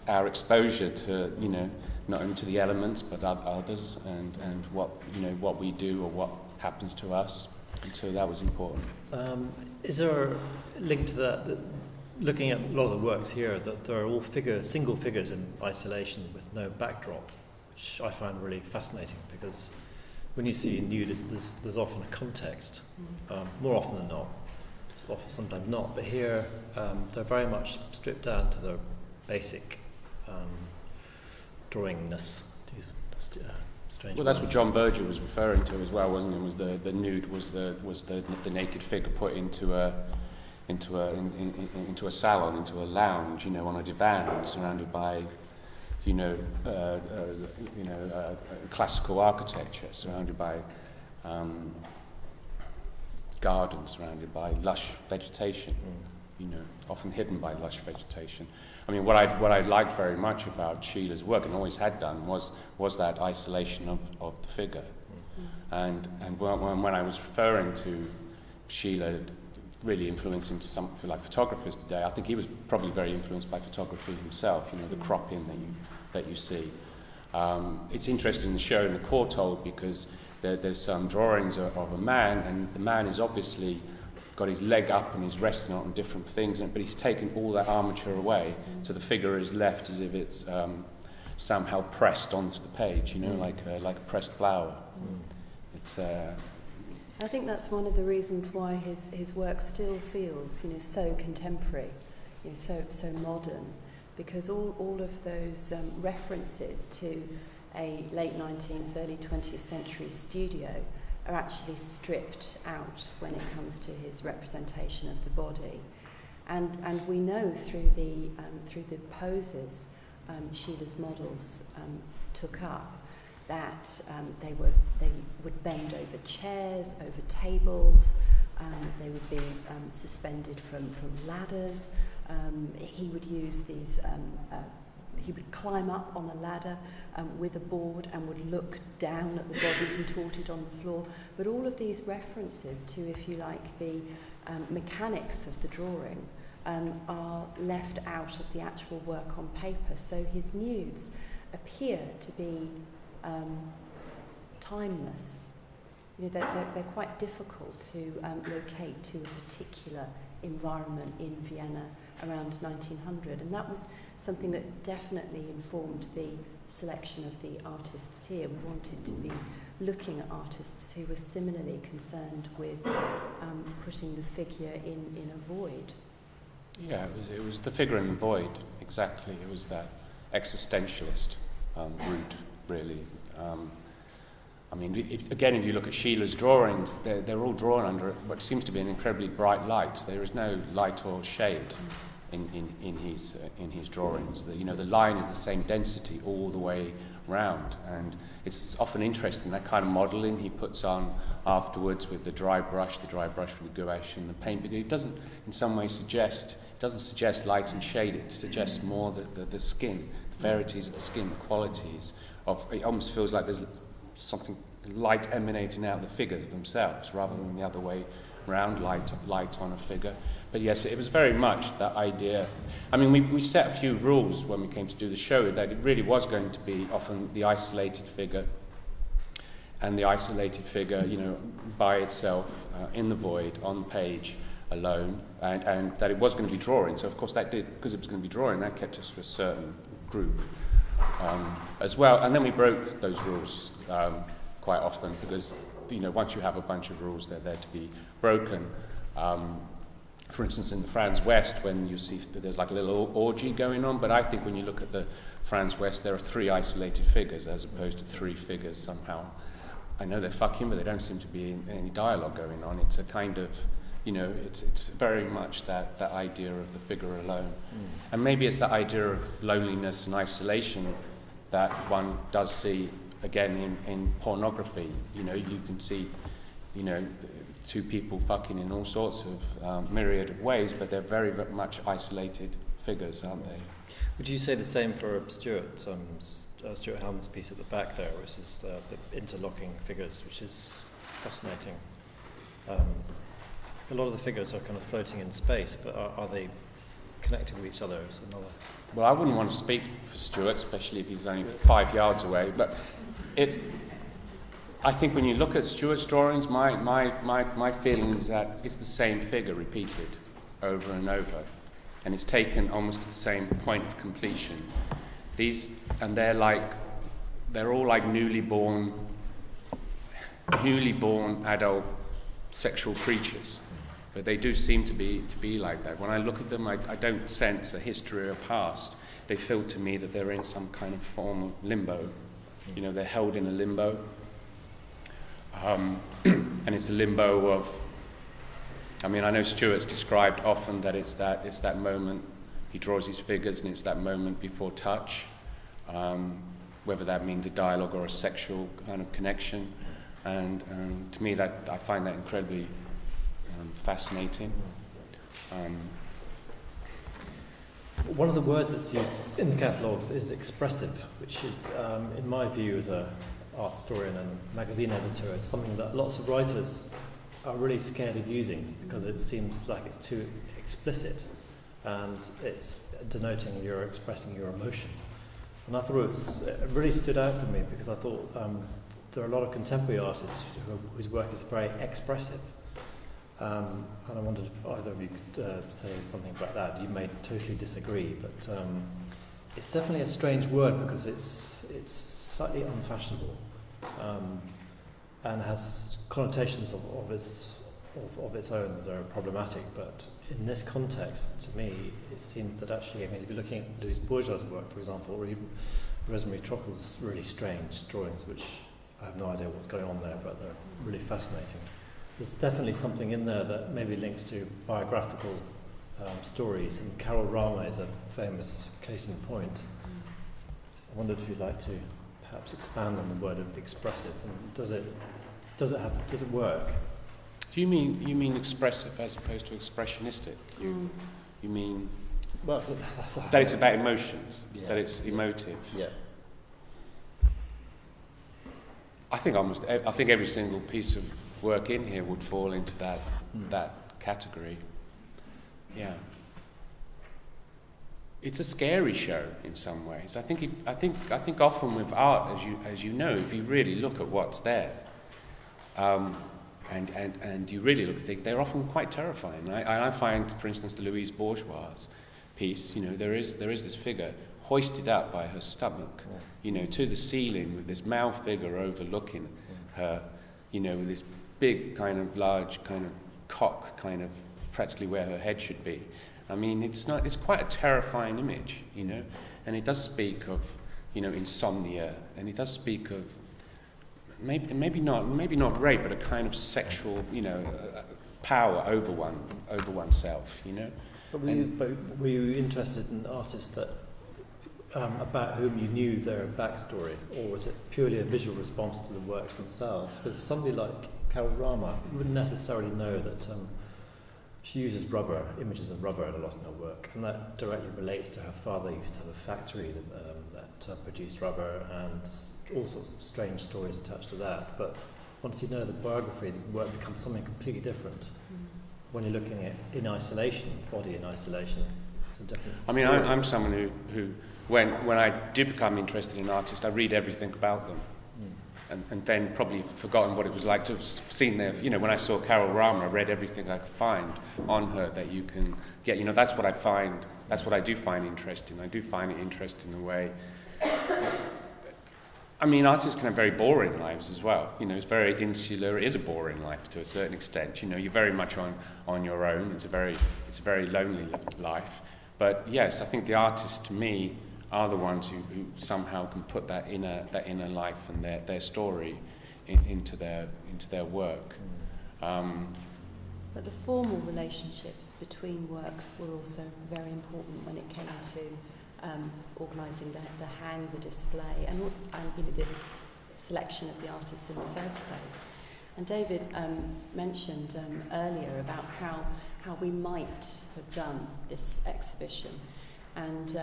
our exposure to, you know, not only to the elements, but others, and what we do or what happens to us. And so that was important. Is there a link to that, looking at a lot of the works here, that there are all single figures in isolation with no backdrop, which I find really fascinating, because when you see nude, there's often a context, more often than not. Sometimes not, but here they're very much stripped down to their basic drawingness. Well, that's what John Berger was referring to as well, wasn't it? Was the nude was the naked figure put into a salon, into a lounge, you know, on a divan, surrounded by, classical architecture, surrounded by gardens, surrounded by lush vegetation, you know, often hidden by lush vegetation. I mean, what I liked very much about Schiele's work, and always had done, was that isolation of the figure. And when I was referring to Schiele really influencing something like photographers today, I think he was probably very influenced by photography himself. You know, the cropping that you see. It's interesting to show in the Courtauld, because there's some drawings of a man, and the man is obviously got his leg up and he's resting on different things, but he's taken all that armature away, so the figure is left as if it's somehow pressed onto the page, you know, like a pressed flower. It's. I think that's one of the reasons why his work still feels, you know, so contemporary, you know, so modern, because all of those references to a late 19th, early 20th century studio are actually stripped out when it comes to his representation of the body, and we know through the poses Schiele's models took up that they would bend over chairs, over tables, they would be suspended from ladders. He would use these. He would climb up on a ladder with a board and would look down at the body contorted on the floor. But all of these references to, if you like, the mechanics of the drawing are left out of the actual work on paper. So his nudes appear to be timeless. You know, they're quite difficult to locate to a particular environment in Vienna around 1900, and that was something that definitely informed the selection of the artists here. We wanted to be looking at artists who were similarly concerned with putting the figure in a void. Yeah, it was the figure in the void, exactly. It was that existentialist route, really. I mean, if you look at Schiele's drawings, they're all drawn under what seems to be an incredibly bright light. There is no light or shade in his drawings. The line is the same density all the way round, and it's often interesting that kind of modelling he puts on afterwards with the dry brush with the gouache and the paint. But it doesn't, in some way, suggest light and shade. It suggests more the skin, the verities of the skin, the qualities of. It almost feels like there's something light emanating out of the figures themselves, rather than the other way round light on a figure. But yes, it was very much that idea. I mean, we set a few rules when we came to do the show, that it really was going to be often the isolated figure, and the isolated figure, by itself, in the void, on the page, alone, and that it was going to be drawing. So of course that did, because it was going to be drawing, that kept us to a certain group as well. And then we broke those rules quite often, because once you have a bunch of rules, they're there to be broken. For instance, in the Franz West, when you see that there's like a little orgy going on, but I think when you look at the Franz West, there are 3 isolated figures as opposed to 3 figures somehow. I know they're fucking, but they don't seem to be any dialogue going on. It's a kind of, it's very much that idea of the figure alone. And maybe it's that idea of loneliness and isolation that one does see again in pornography. You can see, 2 people fucking in all sorts of myriad of ways, but they're very, very much isolated figures, aren't they? Would you say the same for Stuart Hellman's piece at the back there, which is the interlocking figures, which is fascinating? A lot of the figures are kind of floating in space, but are they connected with each other? Is another. Well, I wouldn't want to speak for Stuart, especially if he's only 5 yards away, but I think when you look at Stuart's drawings, my feeling is that it's the same figure repeated over and over, and it's taken almost to the same point of completion. They're all like newly born adult sexual creatures, but they do seem to be like that. When I look at them, I don't sense a history or past. They feel to me that they're in some kind of form of limbo. They're held in a limbo. And it's a limbo of, I know Stuart's described often that it's that moment, he draws his figures, and it's that moment before touch, whether that means a dialogue or a sexual kind of connection. And to me, that I find that incredibly fascinating. One of the words that's used in the catalogues is expressive, which in my view as an art historian and magazine editor, it's something that lots of writers are really scared of using because it seems like it's too explicit and it's denoting you're expressing your emotion. And I thought it really stood out for me because I thought there are a lot of contemporary artists whose work is very expressive. And I wondered if either of you could say something about that. You may totally disagree, but it's definitely a strange word because it's slightly unfashionable and has connotations of its own that are problematic. But in this context, to me, it seems that actually, if you're looking at Louise Bourgeois' work, for example, or even Rosemary Trockel's really strange drawings, which I have no idea what's going on there, but they're really fascinating. There's definitely something in there that maybe links to biographical stories, and Carol Rama is a famous case in point. I wondered if you'd like to perhaps expand on the word of expressive, and does it work? Do you mean expressive as opposed to expressionistic? You mean well, that it's about emotions, yeah. That it's emotive? Yeah. I think every single piece of work in here would fall into that category. Yeah. It's a scary show in some ways. I think often with art, as you know, if you really look at what's there, and you really look at things, they're often quite terrifying. I find, for instance, the Louise Bourgeois piece. There is this figure hoisted up by her stomach, to the ceiling with this male figure overlooking her, with this big kind of large kind of cock kind of practically where her head should be. It's quite a terrifying image, and it does speak of, insomnia, and it does speak of maybe not rape, but a kind of sexual, power over oneself, But were you interested in artists that about whom you knew their backstory, or was it purely a visual response to the works themselves? Because somebody like Carol Rama, you wouldn't necessarily know that she uses images of rubber in a lot of her work, and that directly relates to her father used to have a factory that produced rubber, and all sorts of strange stories attached to that. But once you know the biography, the work becomes something completely different. When you're looking at in isolation, body in isolation, it's a different. I mean, I'm someone who when I do become interested in an artist, I read everything about them. And then probably forgotten what it was like to have seen their, when I saw Carol Rama, I read everything I could find on her that you can get, that's what I find, that's what I do find interesting. I do find it interesting the way, I mean, artists can have very boring lives as well. It's very insular, it is a boring life to a certain extent. You're very much on your own, it's a very lonely life. But yes, I think the artists to me are the ones who somehow can put that inner life and their story into their work. But the formal relationships between works were also very important when it came to organising the hang, the display, and the selection of the artists in the first place. And David mentioned earlier about how we might have done this exhibition. And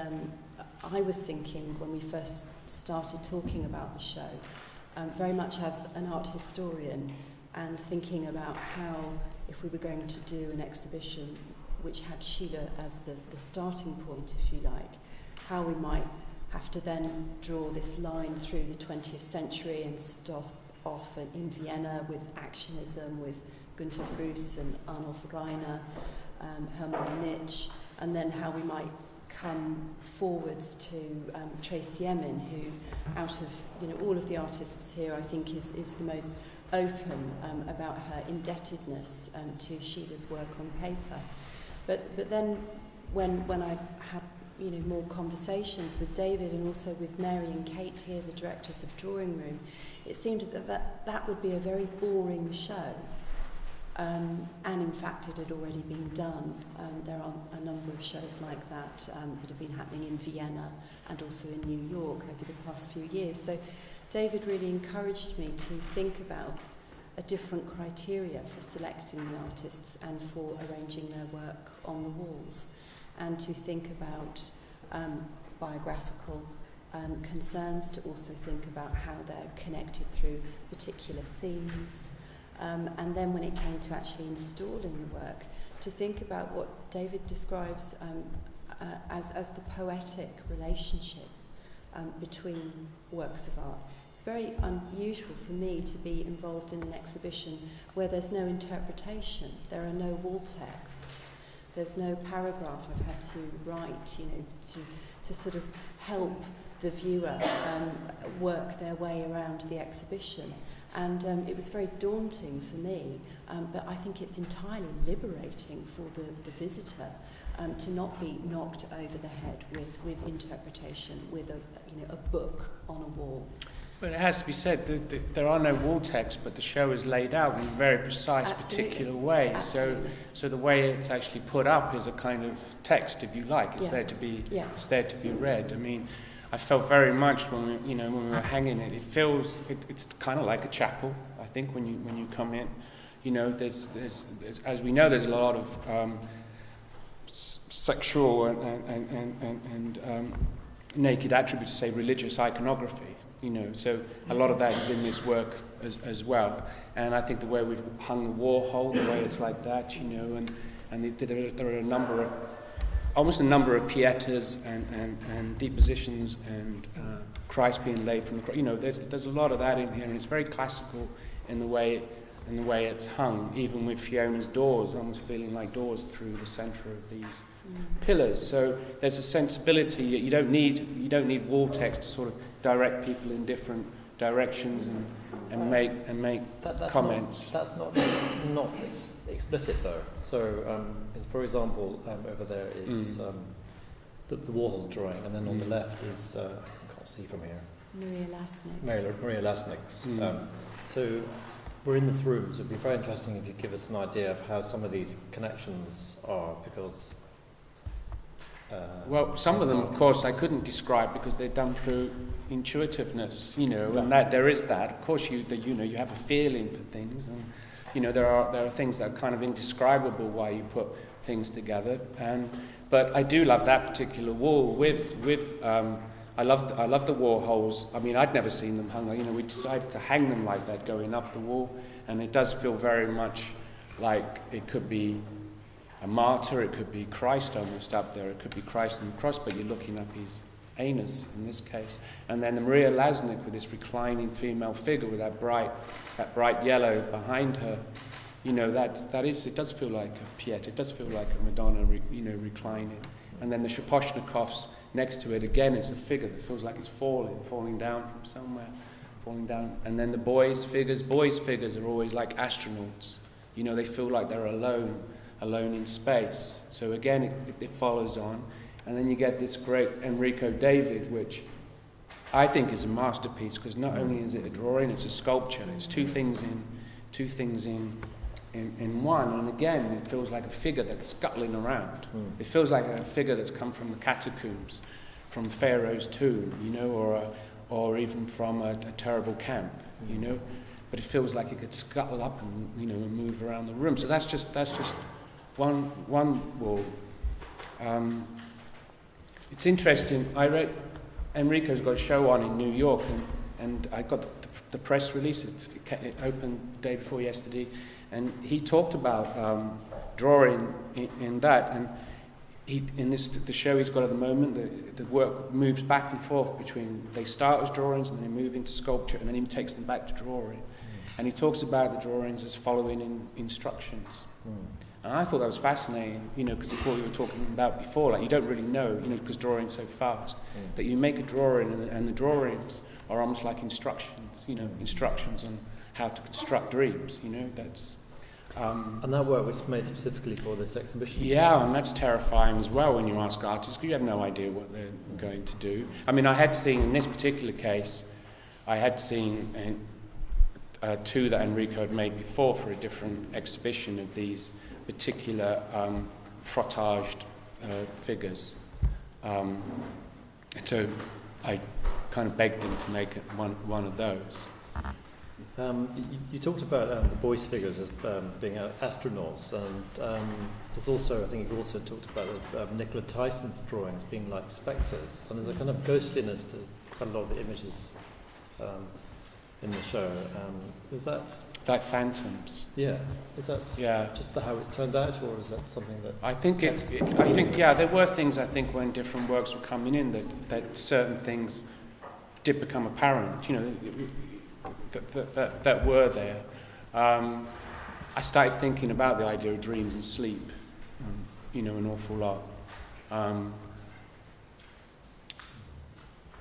I was thinking when we first started talking about the show, very much as an art historian, and thinking about how, if we were going to do an exhibition which had Schiele as the starting point, if you like, how we might have to then draw this line through the 20th century and stop off in Vienna with Actionism, with Günter Bruce and Arnulf Reiner, Hermann Nitsch, and then how we might come forwards to Tracy Emin, who, out of all of the artists here, I think is the most open about her indebtedness to Schiele's work on paper. But then when I had more conversations with David and also with Mary and Kate here, the directors of Drawing Room, it seemed that would be a very boring show. And in fact it had already been done. There are a number of shows like that that have been happening in Vienna and also in New York over the past few years. So David really encouraged me to think about a different criteria for selecting the artists and for arranging their work on the walls, and to think about biographical concerns, to also think about how they're connected through particular themes. And then when it came to actually installing the work, to think about what David describes as the poetic relationship between works of art. It's very unusual for me to be involved in an exhibition where there's no interpretation, there are no wall texts, there's no paragraph I've had to write, to sort of help the viewer work their way around the exhibition. And it was very daunting for me, but I think it's entirely liberating for the visitor to not be knocked over the head with interpretation, with a book on a wall. But it has to be said that there are no wall texts, but the show is laid out in a very precise, particular way. Absolutely. So the way it's actually put up is a kind of text, if you like. It's there to be. Yeah. It's there to be read. I mean, I felt very much when we were hanging it. It feels it's kind of like a chapel. I think when you come in, there's as we know, there's a lot of sexual and naked attributes, say religious iconography. So a lot of that is in this work as well. And I think the way we've hung the Warhol, the way it's like that, and there are almost a number of pietas and depositions and Christ being laid from the cross. There's a lot of that in here, and it's very classical in the way it's hung, even with Fiona's doors, almost feeling like doors through the centre of these pillars. So there's a sensibility. You don't need wall text to sort of direct people in different directions and make comments. That's not explicit though. So, for example, over there is the Warhol drawing, and then on the left is I can't see from here. Maria Lasnik's. So we're in this room, so it'd be very interesting if you give us an idea of how some of these connections are, because. Well, some of them, of course, I couldn't describe because they're done through intuitiveness, and that there is that. Of course, you have a feeling for things, and there are things that are kind of indescribable while you put things together. But I do love that particular wall with I love the Warhols. I mean, I'd never seen them hung. You know, we decided to hang them like that, going up the wall, and it does feel very much like it could be a martyr, it could be Christ almost up there, it could be Christ on the cross, but you're looking up his anus in this case. And then the Maria Lasnik with this reclining female figure with that bright yellow behind her. You know, it does feel like a Piet, it does feel like a Madonna, reclining. And then the Shaposhnikovs next to it, again, it's a figure that feels like it's falling down from somewhere, falling down. And then the boys' figures are always like astronauts. You know, they feel like they're alone in space. So again, it follows on. And then you get this great Enrico David, which I think is a masterpiece, because not only is it a drawing, it's a sculpture. It's two things in one, and again it feels like a figure that's scuttling around. It feels like a figure that's come from the catacombs, from Pharaoh's tomb, you know, or even from a terrible camp, you know. But it feels like it could scuttle up and, you know, and move around the room. So that's just one wall. It's interesting. I read Enrico's got a show on in New York, and I got the press release. It opened the day before yesterday. And he talked about drawing in that, and the show he's got at the moment, the work moves back and forth between, they start as drawings and then they move into sculpture, and then he takes them back to drawing. And he talks about the drawings as following instructions. And I thought that was fascinating, you know, because it's what we were talking about before. Like, you don't really know, you know, because drawing's so fast, that you make a drawing and the drawings are almost like instructions, you know, instructions on how to construct dreams, you know, that's... and that work was made specifically for this exhibition? Yeah, and that's terrifying as well when you ask artists, because you have no idea what they're going to do. I mean, I had seen, in this particular case, I had seen two that Enrico had made before for a different exhibition of these particular frottaged figures. So I kind of begged them to make one of those. You talked about the boys' figures as being astronauts, and there's also, I think you also talked about Nicola Tyson's drawings being like spectres, and there's a kind of ghostliness to quite a lot of the images in the show. Is that... Like phantoms. Yeah. Is that just how it's turned out, or is that something that... I think there were things, I think, when different works were coming in that certain things did become apparent, you know, that were there. I started thinking about the idea of dreams and sleep, you know, an awful lot.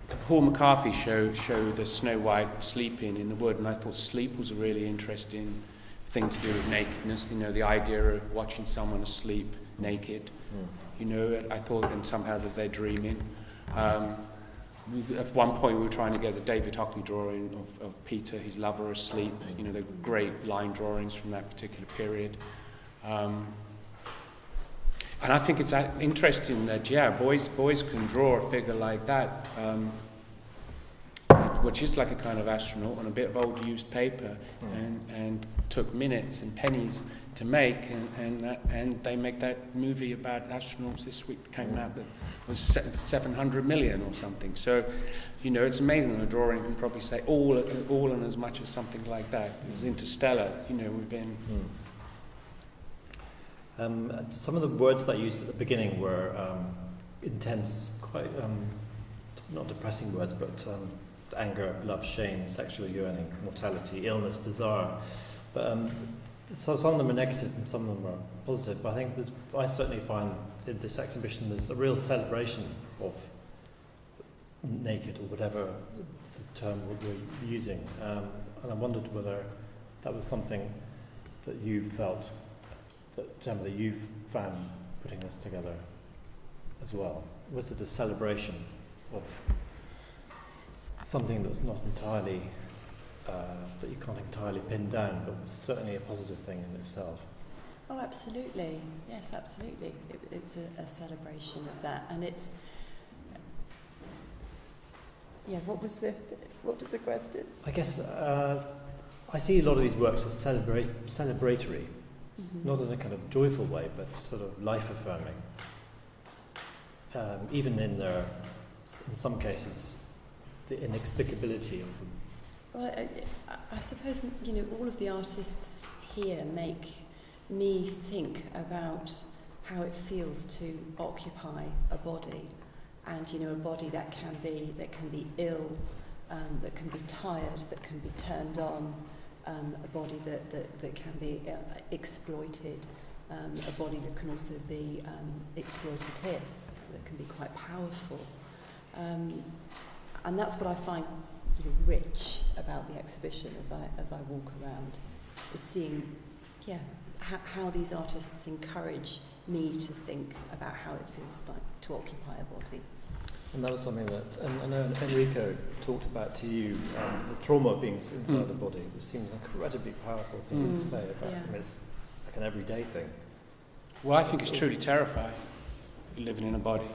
The Paul McCarthy show the Snow White sleeping in the wood, and I thought sleep was a really interesting thing to do with nakedness, you know, the idea of watching someone asleep naked, you know, I thought then somehow that they're dreaming. At one point we were trying to get the David Hockney drawing of Peter, his lover, asleep, you know, the great line drawings from that particular period. And I think it's interesting that, boys can draw a figure like that, which is like a kind of astronaut on a bit of old used paper, and took minutes and pennies to make, and they make that movie about astronauts this week that came out that was 700 million or something. So, you know, it's amazing. A drawing can probably say all and as much as something like that. It's Interstellar, you know, within... some of the words that I used at the beginning were intense, quite not depressing words, but anger, love, shame, sexual yearning, mortality, illness, desire. But so some of them are negative and some of them are positive. But I think I certainly find in this exhibition there's a real celebration of naked, or whatever the term we're using. And I wondered whether that was something that you felt, that Gemma, that you found putting this together as well. Was it a celebration of something that's not entirely, that you can't entirely pin down, but was certainly a positive thing in itself? Oh, absolutely. Yes, absolutely. It's a celebration of that, and it's... Yeah, what was the question? I guess I see a lot of these works as celebratory. Not in a kind of joyful way, but sort of life-affirming. Even in their in some cases, the inexplicability of them. Well, I suppose, all of the artists here make me think about how it feels to occupy a body, and a body that can be ill, that can be tired, that can be turned on, a body that can be exploited, a body that can also be exploitative, that can be quite powerful, and that's what I find rich about the exhibition as I walk around, is seeing how these artists encourage me to think about how it feels like to occupy a body. And that was something that, and I know Enrico talked about to you, the trauma of being inside the body, which seems an incredibly powerful thing to say about. Yeah. I mean, it's like an everyday thing. Well, I think it's truly terrifying, living in a body.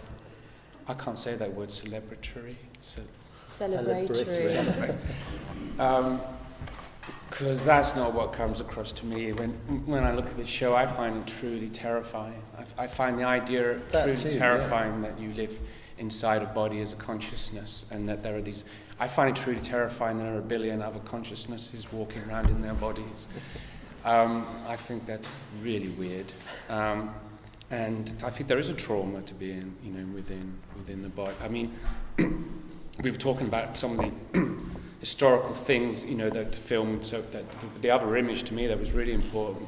I can't say that word, celebratory. Celebratory. Because that's not what comes across to me. When I look at this show, I find it truly terrifying. I find the idea truly terrifying that you live inside a body as a consciousness, and that there are these... I find it truly terrifying that there are a billion other consciousnesses walking around in their bodies. I think that's really weird. And I think there is a trauma to be in, within the body. I mean, we were talking about some of the historical things, that filmed. So that the other image to me that was really important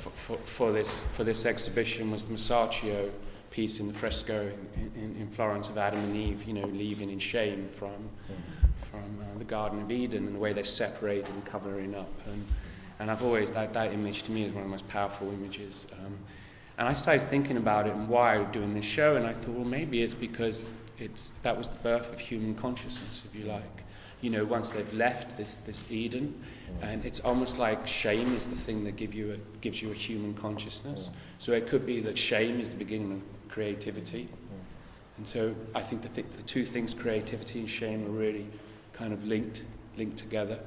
for this exhibition was the Masaccio piece in the fresco in Florence of Adam and Eve, leaving in shame from the Garden of Eden, and the way they separate and covering up. And I've always that image to me is one of the most powerful images. And I started thinking about it and why doing this show, and I thought, well, maybe it's because that was the birth of human consciousness, if you like. Once they've left this Eden, and it's almost like shame is the thing that gives you a human consciousness. So it could be that shame is the beginning of creativity. And so I think the two things, creativity and shame, are really kind of linked together.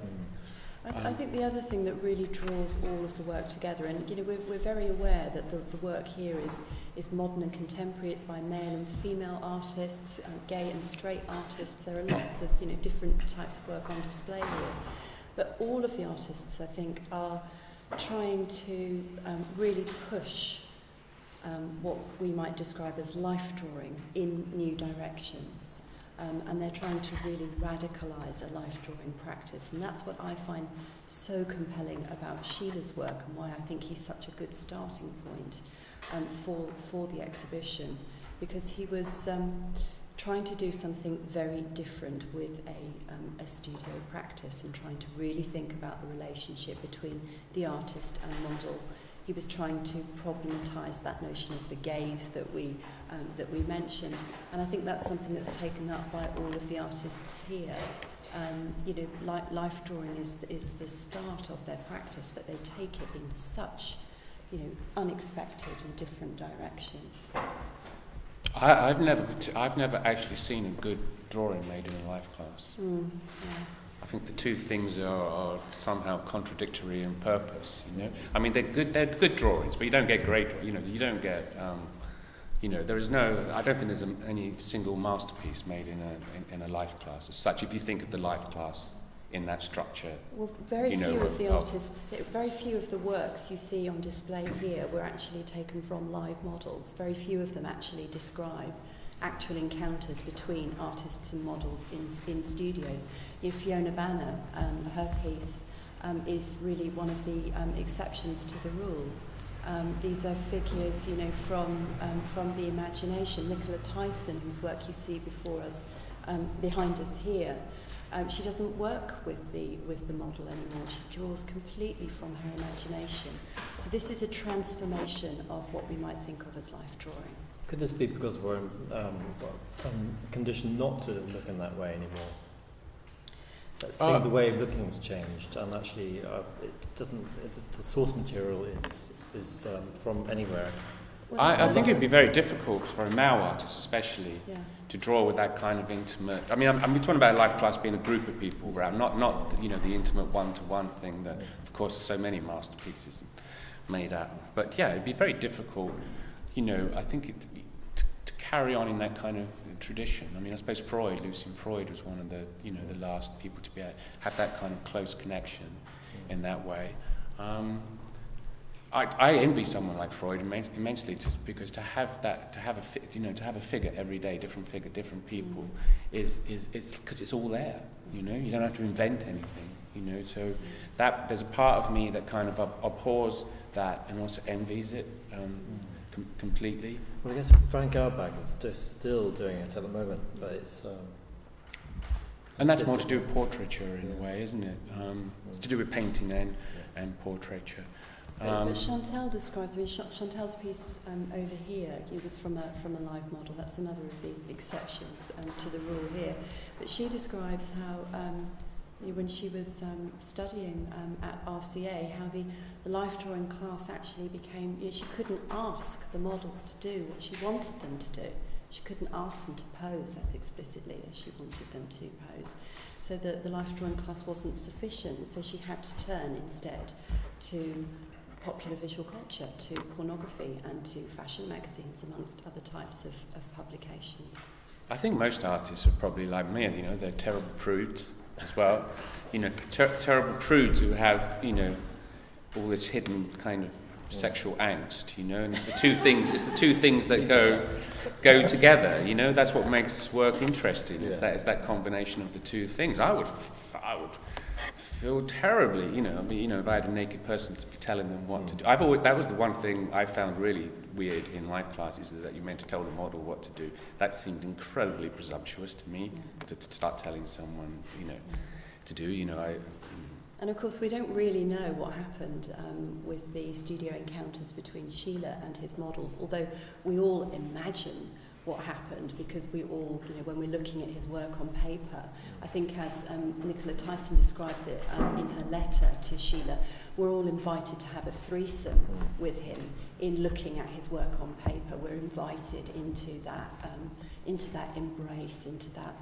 I think the other thing that really draws all of the work together, and we're very aware that the work here is modern and contemporary. It's by male and female artists, gay and straight artists. There are lots of different types of work on display here, but all of the artists, I think, are trying to really push what we might describe as life drawing in new directions. And they're trying to really radicalise a life-drawing practice. And that's what I find so compelling about Schiele's work, and why I think he's such a good starting point for the exhibition, because he was trying to do something very different with a studio practice, and trying to really think about the relationship between the artist and model. He was trying to problematise that notion of the gaze that we mentioned, and I think that's something that's taken up by all of the artists here. Life drawing is the start of their practice, but they take it in such, unexpected and different directions. I've never actually seen a good drawing made in a life class. Yeah. I think the two things are somehow contradictory in purpose. I mean, they're good drawings, but you don't get great. You don't get. There is no. I don't think there's any single masterpiece made in a life class as such. If you think of the life class in that structure. Well, very few of the artists, very few of the works you see on display here were actually taken from live models. Very few of them actually describe actual encounters between artists and models in studios. Fiona Banner, her piece is really one of the exceptions to the rule. These are figures, from the imagination. Nicola Tyson, whose work you see before us, behind us here, she doesn't work with the model anymore. She draws completely from her imagination. So this is a transformation of what we might think of as life drawing. Could this be because we're conditioned not to look in that way anymore? That's the way of looking has changed, and actually, it doesn't. The source material is from anywhere. Well, I think it'd be very difficult for a male artist, especially, to draw with that kind of intimate. I mean, I'm talking about life class being a group of people around, not the intimate one-to-one thing that, of course, so many masterpieces made out of. But yeah, it'd be very difficult. I think to carry on in that kind of tradition. I mean, I suppose Lucian Freud was one of the, the last people to have that kind of close connection in that way. I envy someone like Freud immensely, because to have a figure every day, different figure, different people, is because it's all there. You don't have to invent anything. So that there's a part of me that kind of abhors that and also envies it completely. Well, I guess Frank Auerbach is still doing it at the moment, but it's. And that's more to do with portraiture in a way, isn't it? It's to do with painting and portraiture. But Chantal describes, Chantal's piece over here, it was from a live model. That's another of the exceptions to the rule here. But she describes how when she was studying at RCA, how the life drawing class actually became, she couldn't ask the models to do what she wanted them to do. She couldn't ask them to pose as explicitly as she wanted them to pose. So the life drawing class wasn't sufficient, so she had to turn instead to popular visual culture, to pornography and to fashion magazines, amongst other types of publications. I think most artists are probably like me, they're terrible prudes as well. Terrible prudes who have, all this hidden kind of sexual angst, and it's the two things that go together, that's what makes work interesting. It's that combination of the two things. I would feel terribly, if I had a naked person to be telling them what to do. That was the one thing I found really weird in life classes, is that you're meant to tell the model what to do. That seemed incredibly presumptuous to me, to start telling someone, to do, And of course, we don't really know what happened with the studio encounters between Schiele and his models, although we all imagine what happened, because we all, when we're looking at his work on paper, I think as Nicola Tyson describes it in her letter to Schiele, we're all invited to have a threesome with him in looking at his work on paper. We're invited into that embrace, into that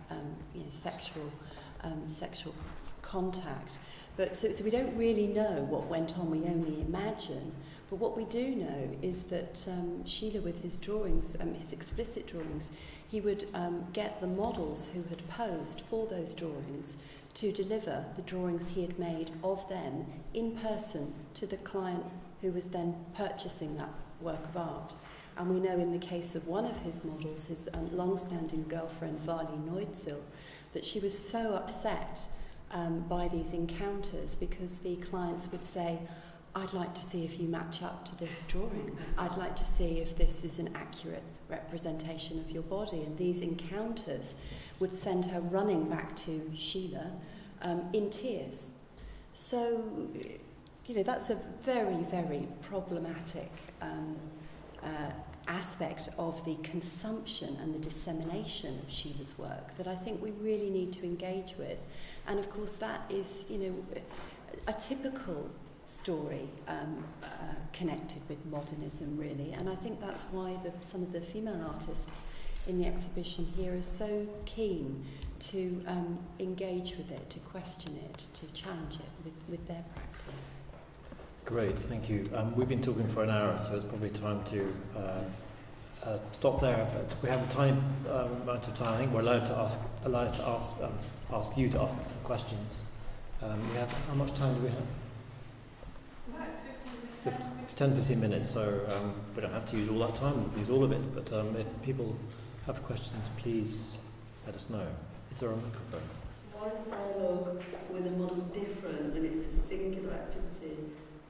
sexual contact. But so we don't really know what went on. We only imagine. But what we do know is that Schiele, with his drawings, his explicit drawings, he would get the models who had posed for those drawings to deliver the drawings he had made of them in person to the client who was then purchasing that work of art. And we know in the case of one of his models, his long-standing girlfriend, Vali Neudsil, that she was so upset by these encounters, because the clients would say, I'd like to see if you match up to this drawing. I'd like to see if this is an accurate representation of your body. And these encounters would send her running back to Schiele in tears. So, that's a very, very problematic aspect of the consumption and the dissemination of Schiele's work that I think we really need to engage with. And of course that is, a typical story connected with modernism, really. And I think that's why some of the female artists in the exhibition here are so keen to engage with it, to question it, to challenge it with their practice. Great, thank you. We've been talking for an hour, so it's probably time to stop there. But we have a tiny amount of time. I think we're allowed to ask you to ask us some questions. We have, how much time do we have? 10-15 minutes, so we don't have to use all that time, we can use all of it, but if people have questions, please let us know. Is there a microphone? Why is dialogue with a model different when it's a singular activity?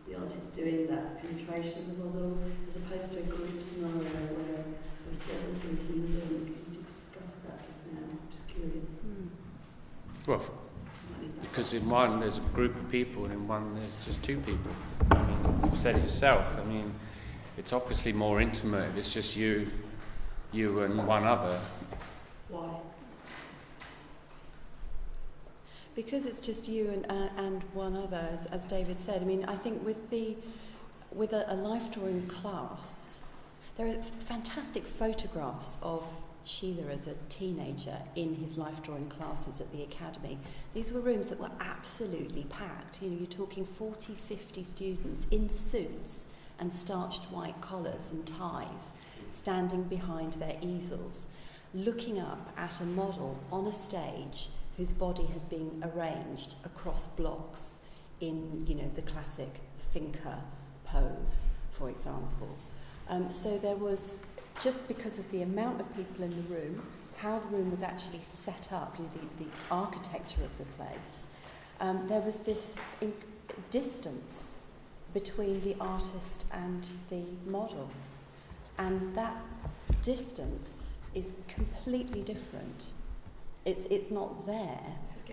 The artist doing that penetration of the model, as opposed to a group scenario where there are several people in the room. Could you discuss that just now? I'm just curious. Well, because in one there's a group of people, and in one there's just two people. I mean, you've said it yourself. I mean, it's obviously more intimate. It's just you and one other. Why? Because it's just you and one other, as David said. I mean, I think with a life drawing class, there are fantastic photographs of Schiele as a teenager in his life drawing classes at the academy. These were rooms that were absolutely packed. You're talking 40, 50 students in suits and starched white collars and ties, standing behind their easels, looking up at a model on a stage whose body has been arranged across blocks in, the classic thinker pose, for example. So there was, just because of the amount of people in the room, how the room was actually set up, the architecture of the place, there was this distance between the artist and the model. And that distance is completely different. It's not there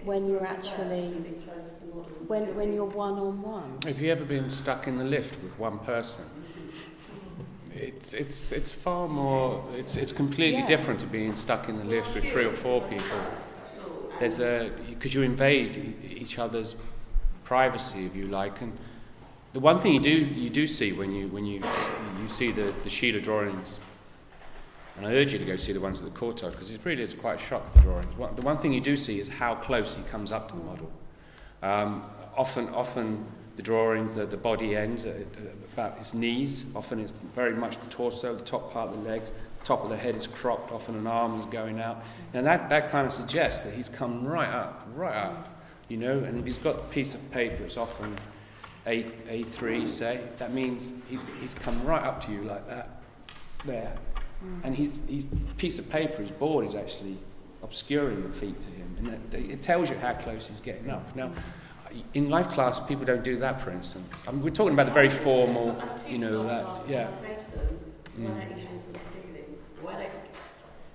when you're actually, when you're one-on-one. Have you ever been stuck in the lift with one person? It's far more, it's completely different to being stuck in the lift with 3 or 4 people. There's because you invade each other's privacy, if you like, and the one thing you do see when you see the Schiele drawings, and I urge you to go see the ones at the Corto, because it really is quite a shock, the drawings. The one thing you do see is how close he comes up to the model. Often the drawings, the body ends at about his knees. Often it's very much the torso, the top part of the legs, the top of the head is cropped, often an arm is going out. And that kind of suggests that he's come right up, and if he's got a piece of paper, it's often A3, say, that means he's come right up to you like that, there. And his piece of paper, his board, is actually obscuring the feet to him. And it tells you how close he's getting up. Now, in life class, people don't do that, for instance. We're talking about the very formal, I say to them, why don't you hang from the ceiling? Why don't you?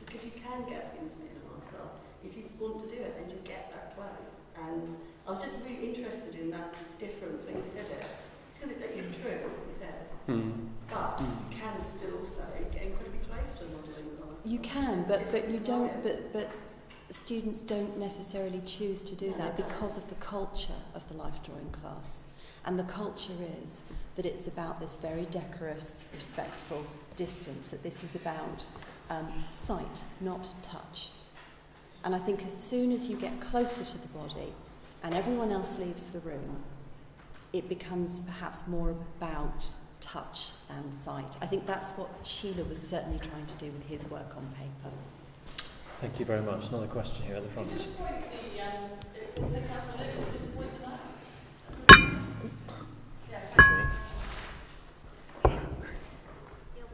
Because you can get intimate in art class if you want to do it and you get that close. And I was just really interested in that difference when you said it, because it is true what you said. But you can still also get incredibly close to a modelling class. You can, but you don't. But students don't necessarily choose to do that because of the culture of the life drawing class. And the culture is that it's about this very decorous, respectful distance, that this is about sight, not touch. And I think as soon as you get closer to the body and everyone else leaves the room, it becomes perhaps more about touch and sight. I think that's what Schiele was certainly trying to do with his work on paper. Thank you very much. Another question here at the front. Excuse me.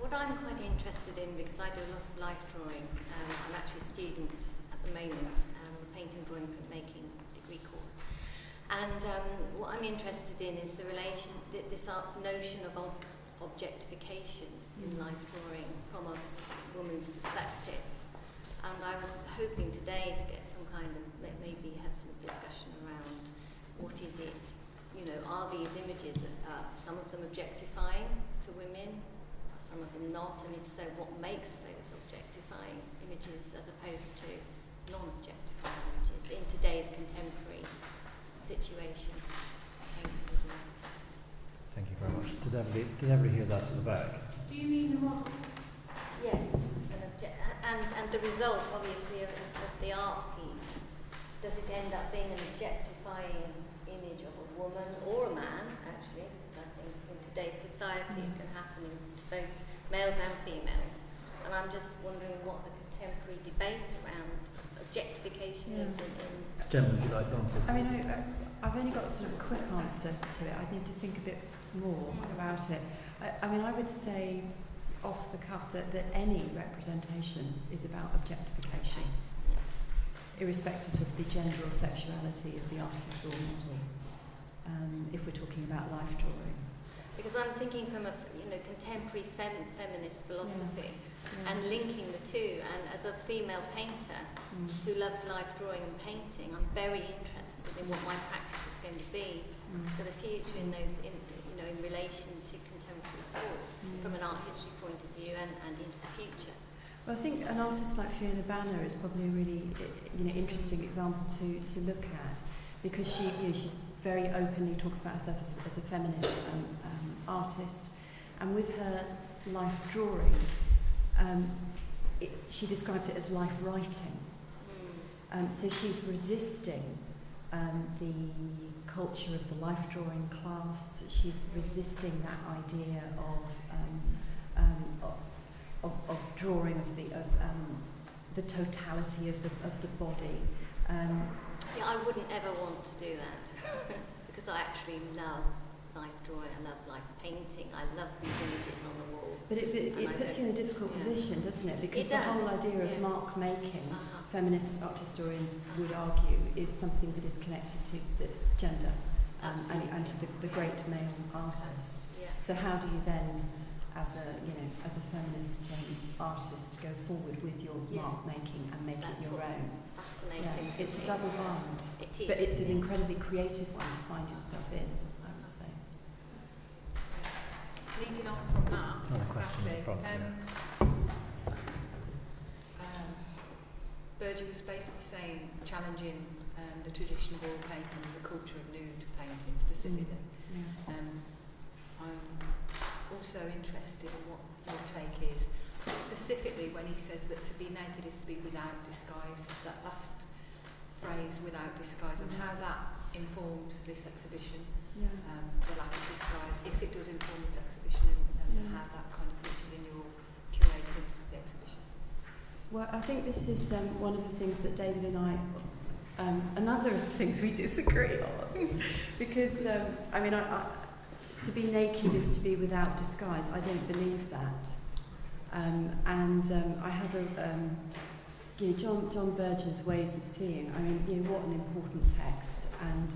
What I'm quite interested in, because I do a lot of life drawing, I'm actually a student at the moment, painting, drawing, printmaking degree course. And what I'm interested in is the relation, this notion of objectification in life drawing from a woman's perspective. And I was hoping today to get some kind of, maybe have some discussion around what is it, are these images, some of them objectifying to women, are some of them not, and if so, what makes those objectifying images as opposed to non-objectifying images in today's contemporary situation? Thank you very much. Did everybody hear that at the back? Do you mean the model? Yes, and the result, obviously, of the art piece, does it end up being an objectifying image of a woman or a man, actually, because I think in today's society it can happen to both males and females. And I'm just wondering what the contemporary debate around objectification is in Gemma, would you like to answer? I mean, I've only got sort of a quick answer to it. I need to think a bit more about it. I mean, I would say off the cuff that any representation is about objectification, irrespective of the gender or sexuality of the artist or model, if we're talking about life drawing. Because I'm thinking from a contemporary feminist philosophy and linking the two, and as a female painter who loves life drawing and painting, I'm very interested in what my practice is going to be for the future in those, in relation to contemporary thought from an art history point of view and into the future. Well, I think an artist like Fiona Banner is probably a really interesting example to look at, because she very openly talks about herself as a feminist artist, and with her life drawing, she describes it as life writing. So she's resisting the culture of the life drawing class. She's resisting that idea of drawing of the totality of the body. Yeah, I wouldn't ever want to do that because I actually love life drawing, I love life painting, I love these images on the walls. But it puts you in a difficult position, doesn't it? Because the whole idea of mark making, feminist art historians would argue, is something that is connected to the gender and to the great male artist. Yeah. So how do you then, as a feminist artist, go forward with your mark making and make it your own? Fascinating. Yeah, it's a double bind. It is. But it's an incredibly creative one to find yourself in, I would say. Leading on from that, Another question Berger was basically saying, challenging the traditional wall painting as a culture of nude painting specifically. I'm also interested in what your take is, specifically when he says that to be naked is to be without disguise, that last phrase, without disguise, and how that informs this exhibition, the lack of disguise, if it does inform this exhibition, and how that kind of features in your curating the exhibition. Well, I think this is one of the things that David and I, another of the things we disagree on, because, to be naked is to be without disguise. I don't believe that. I have John Berger's Ways of Seeing. I mean, what an important text, and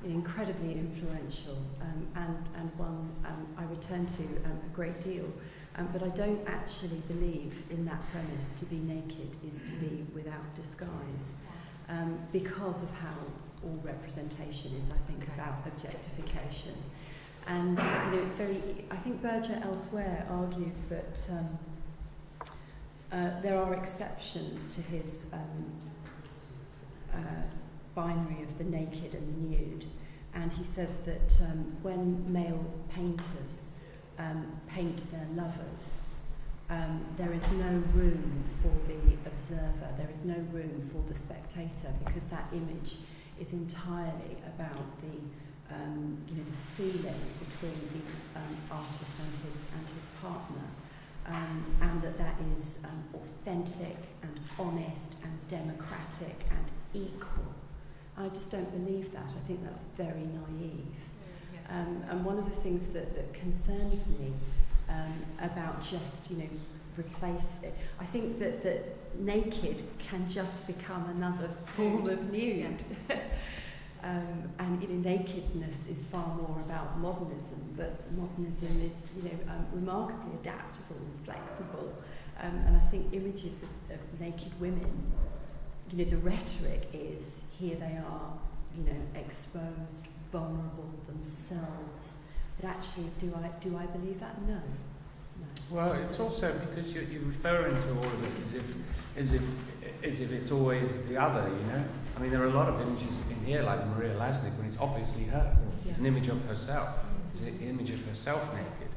incredibly influential, and one I return to a great deal. But I don't actually believe in that premise, to be naked is to be without disguise, because of how all representation is, I think, about objectification. And it's I think Berger elsewhere argues that there are exceptions to his binary of the naked and the nude, and he says that when male painters paint their lovers, there is no room for the observer, there is no room for the spectator, because that image is entirely about the the feeling between the artist and his partner, and that is authentic and honest and democratic and equal. I just don't believe that. I think that's very naive. And one of the things that concerns me about just replace it, I think that naked can just become another form of nude. And nakedness is far more about modernism, but modernism is remarkably adaptable and flexible, and I think images of naked women, the rhetoric is, here they are, exposed, vulnerable themselves, but actually do I believe that? No. Well, it's also because you're referring to all of it as if it's always the other, I mean, there are a lot of images in here, like Maria Lasnik, when it's obviously her. It's an image of herself. It's an image of herself naked.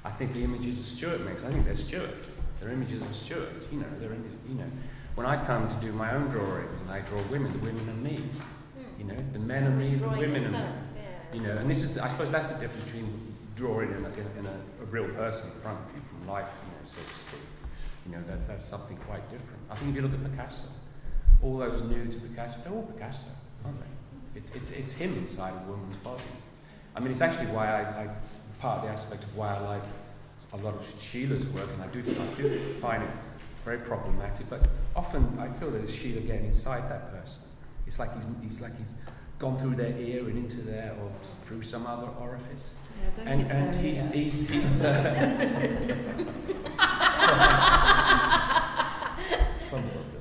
I think the images of Stuart makes, I think they're Stuart. They're images of Stuart. They're images, When I come to do my own drawings and I draw women, the women are me. The men are me, the women are me. And this is, I suppose, that's the difference between drawing in a real person in front of you from life, so to speak. That's something quite different. I think if you look at Picasso, all those nudes of Picasso, they're all Picasso, aren't they? It's him inside a woman's body. I mean, it's actually why I part of the aspect of why I like a lot of Schiele's work, and I do find it very problematic. But often I feel that it's Schiele getting inside that person. It's like he's gone through their ear and into there, or through some other orifice. Yeah, and he's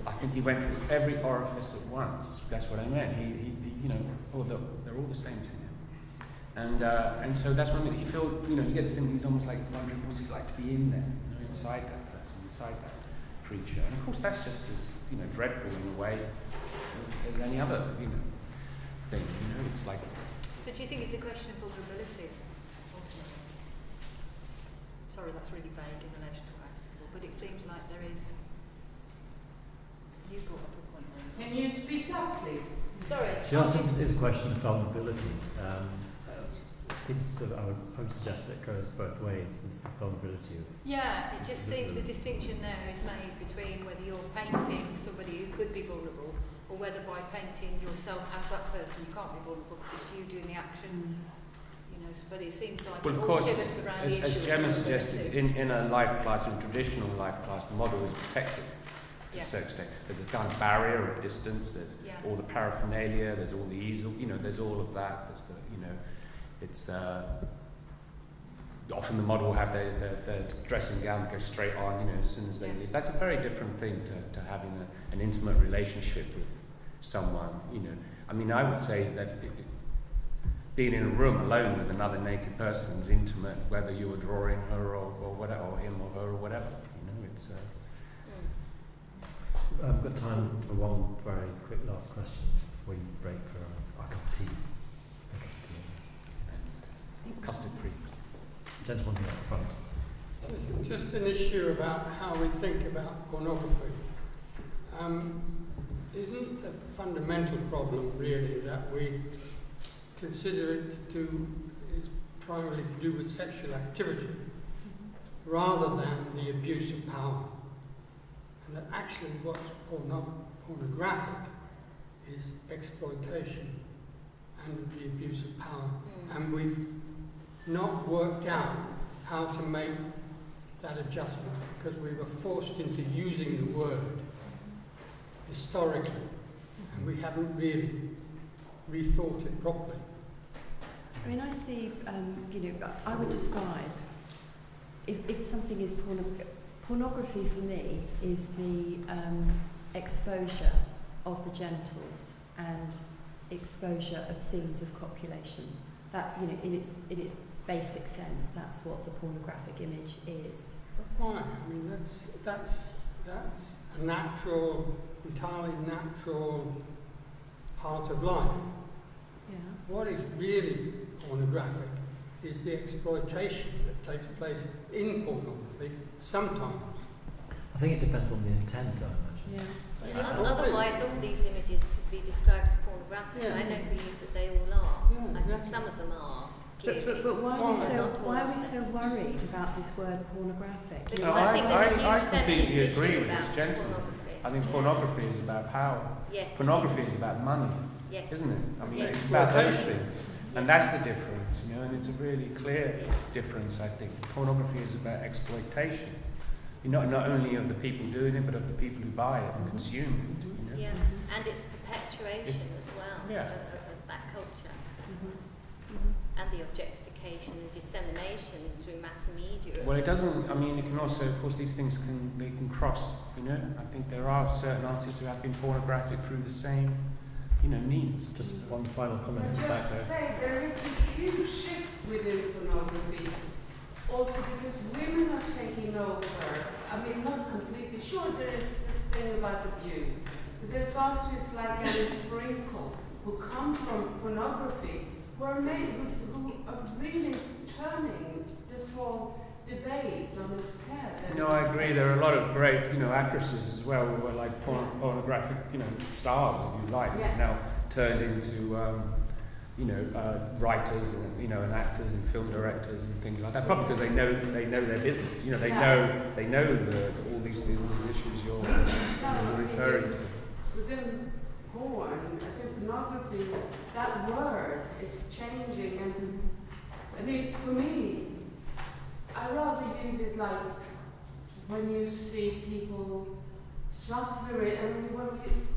I think he went through every orifice at once. That's what I meant. They're all the same to him. And so that's what I mean. You feel, you get the feeling he's almost like wondering what's it like to be in there, inside that person, inside that creature. And of course, that's just as dreadful in a way as any other thing. It's like. So do you think it's a question of vulnerability, ultimately? Sorry, that's really vague in relation to what I asked before, but it seems like there is. You brought up a point. Can you speak up, please? Sorry. She asked, it's a question of vulnerability. seems to, I would suggest it goes both ways. There's the vulnerability of... Yeah, it just seems the distinction there is made between whether you're painting somebody who could be vulnerable or whether by painting yourself as that person you can't be vulnerable because it's you doing the action. You know, but it seems like well, it of all course, pivots around the as issue of Gemma vulnerability. suggested, in a life class, in a traditional life class, the model is protected to a certain extent. There's a kind of barrier of distance, there's all the paraphernalia, there's all the easel, you know, there's all of that. There's the, you know, it's often the model will have their dressing gown that goes straight on, you know, as soon as they leave. That's a very different thing to having an intimate relationship with someone, you know. I mean, I would say that being in a room alone with another naked person is intimate, whether you were drawing her or whatever, or him or her or whatever. You know, it's. I've got time for one very quick last question before we break for our cup of tea. And custard creams. Gentleman here at the front. Just an issue about how we think about pornography. Isn't the fundamental problem really that we consider it is primarily to do with sexual activity rather than the abuse of power? And that actually what's pornographic is exploitation and the abuse of power. And we've not worked out how to make that adjustment because we were forced into using the word historically and we haven't really rethought it properly. I mean, I see, I would describe, if something is pornography for me is the exposure of the genitals and exposure of scenes of copulation. That, you know, in its basic sense, that's what the pornographic image is. But why? I mean, that's a natural, entirely natural part of life. Yeah. What is really pornographic is the exploitation that takes place in pornography sometimes. I think it depends on the intent, I imagine. Yeah. Otherwise, all these images could be described as pornographic. Yeah. I don't believe that they all are. Yeah, I think exactly. some of them are, clearly. But why are we Not so all. worried about this word pornographic? Because No, I think there's a huge I completely feminist agree issue with this about gentleman. pornography. I think pornography is about power. Yes, it Pornography is. is about money, Yes. isn't it? I mean, Yes. it's about those Exploitation. things. And that's the difference, you know, and it's a really clear difference, I think. Pornography is about exploitation. Not only of the people doing it, but of the people who buy it and consume it, you know. Yeah, and its perpetuation as well of that culture. And the objectification and dissemination through mass media. Well, it doesn't, I mean, it can also, of course, these things can cross, you know. I think there are certain artists who have been pornographic through the same, you know, means. Just one final comment in the back Just there. say there is a huge shift within pornography. Also because women are taking over. I mean, not completely. Sure, there is this thing about abuse. But there's artists like Alice Sprinkle who come from pornography who are really turning this whole debate on its head. You know, I agree. There are a lot of great, you know, actresses as well who were like pornographic, you know, stars, if you like, now turned into, writers and, you know, and actors and film directors and things like that. Probably because they know their business. You know, they know all these issues you're referring to. Within porn, I think pornography, that word is changing, and I mean, for me, I rather use it like when you see people suffering. I mean,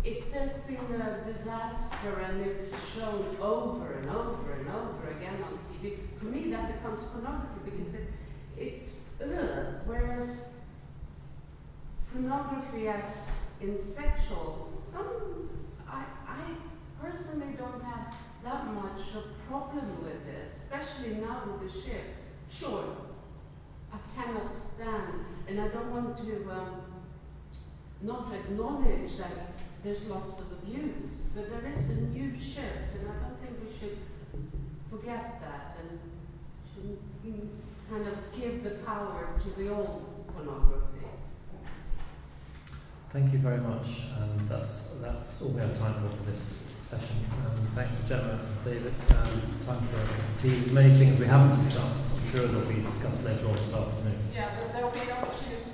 if there's been a disaster and it's shown over and over and over again on TV, for me that becomes pornography because it's whereas pornography as in sexual, I personally don't have that much a problem with it, especially now with the shift. Sure, I cannot stand, and I don't want to not acknowledge that there's lots of abuse, but there is a new shift, and I don't think we should forget that and shouldn't kind of give the power to the old pornography. Thank you very much, and that's all we have time for this session. thanks to Gemma and David. It's time for a cup of tea. Many things we haven't discussed, I'm sure they'll be discussed later on this afternoon. Yeah, there'll be an opportunity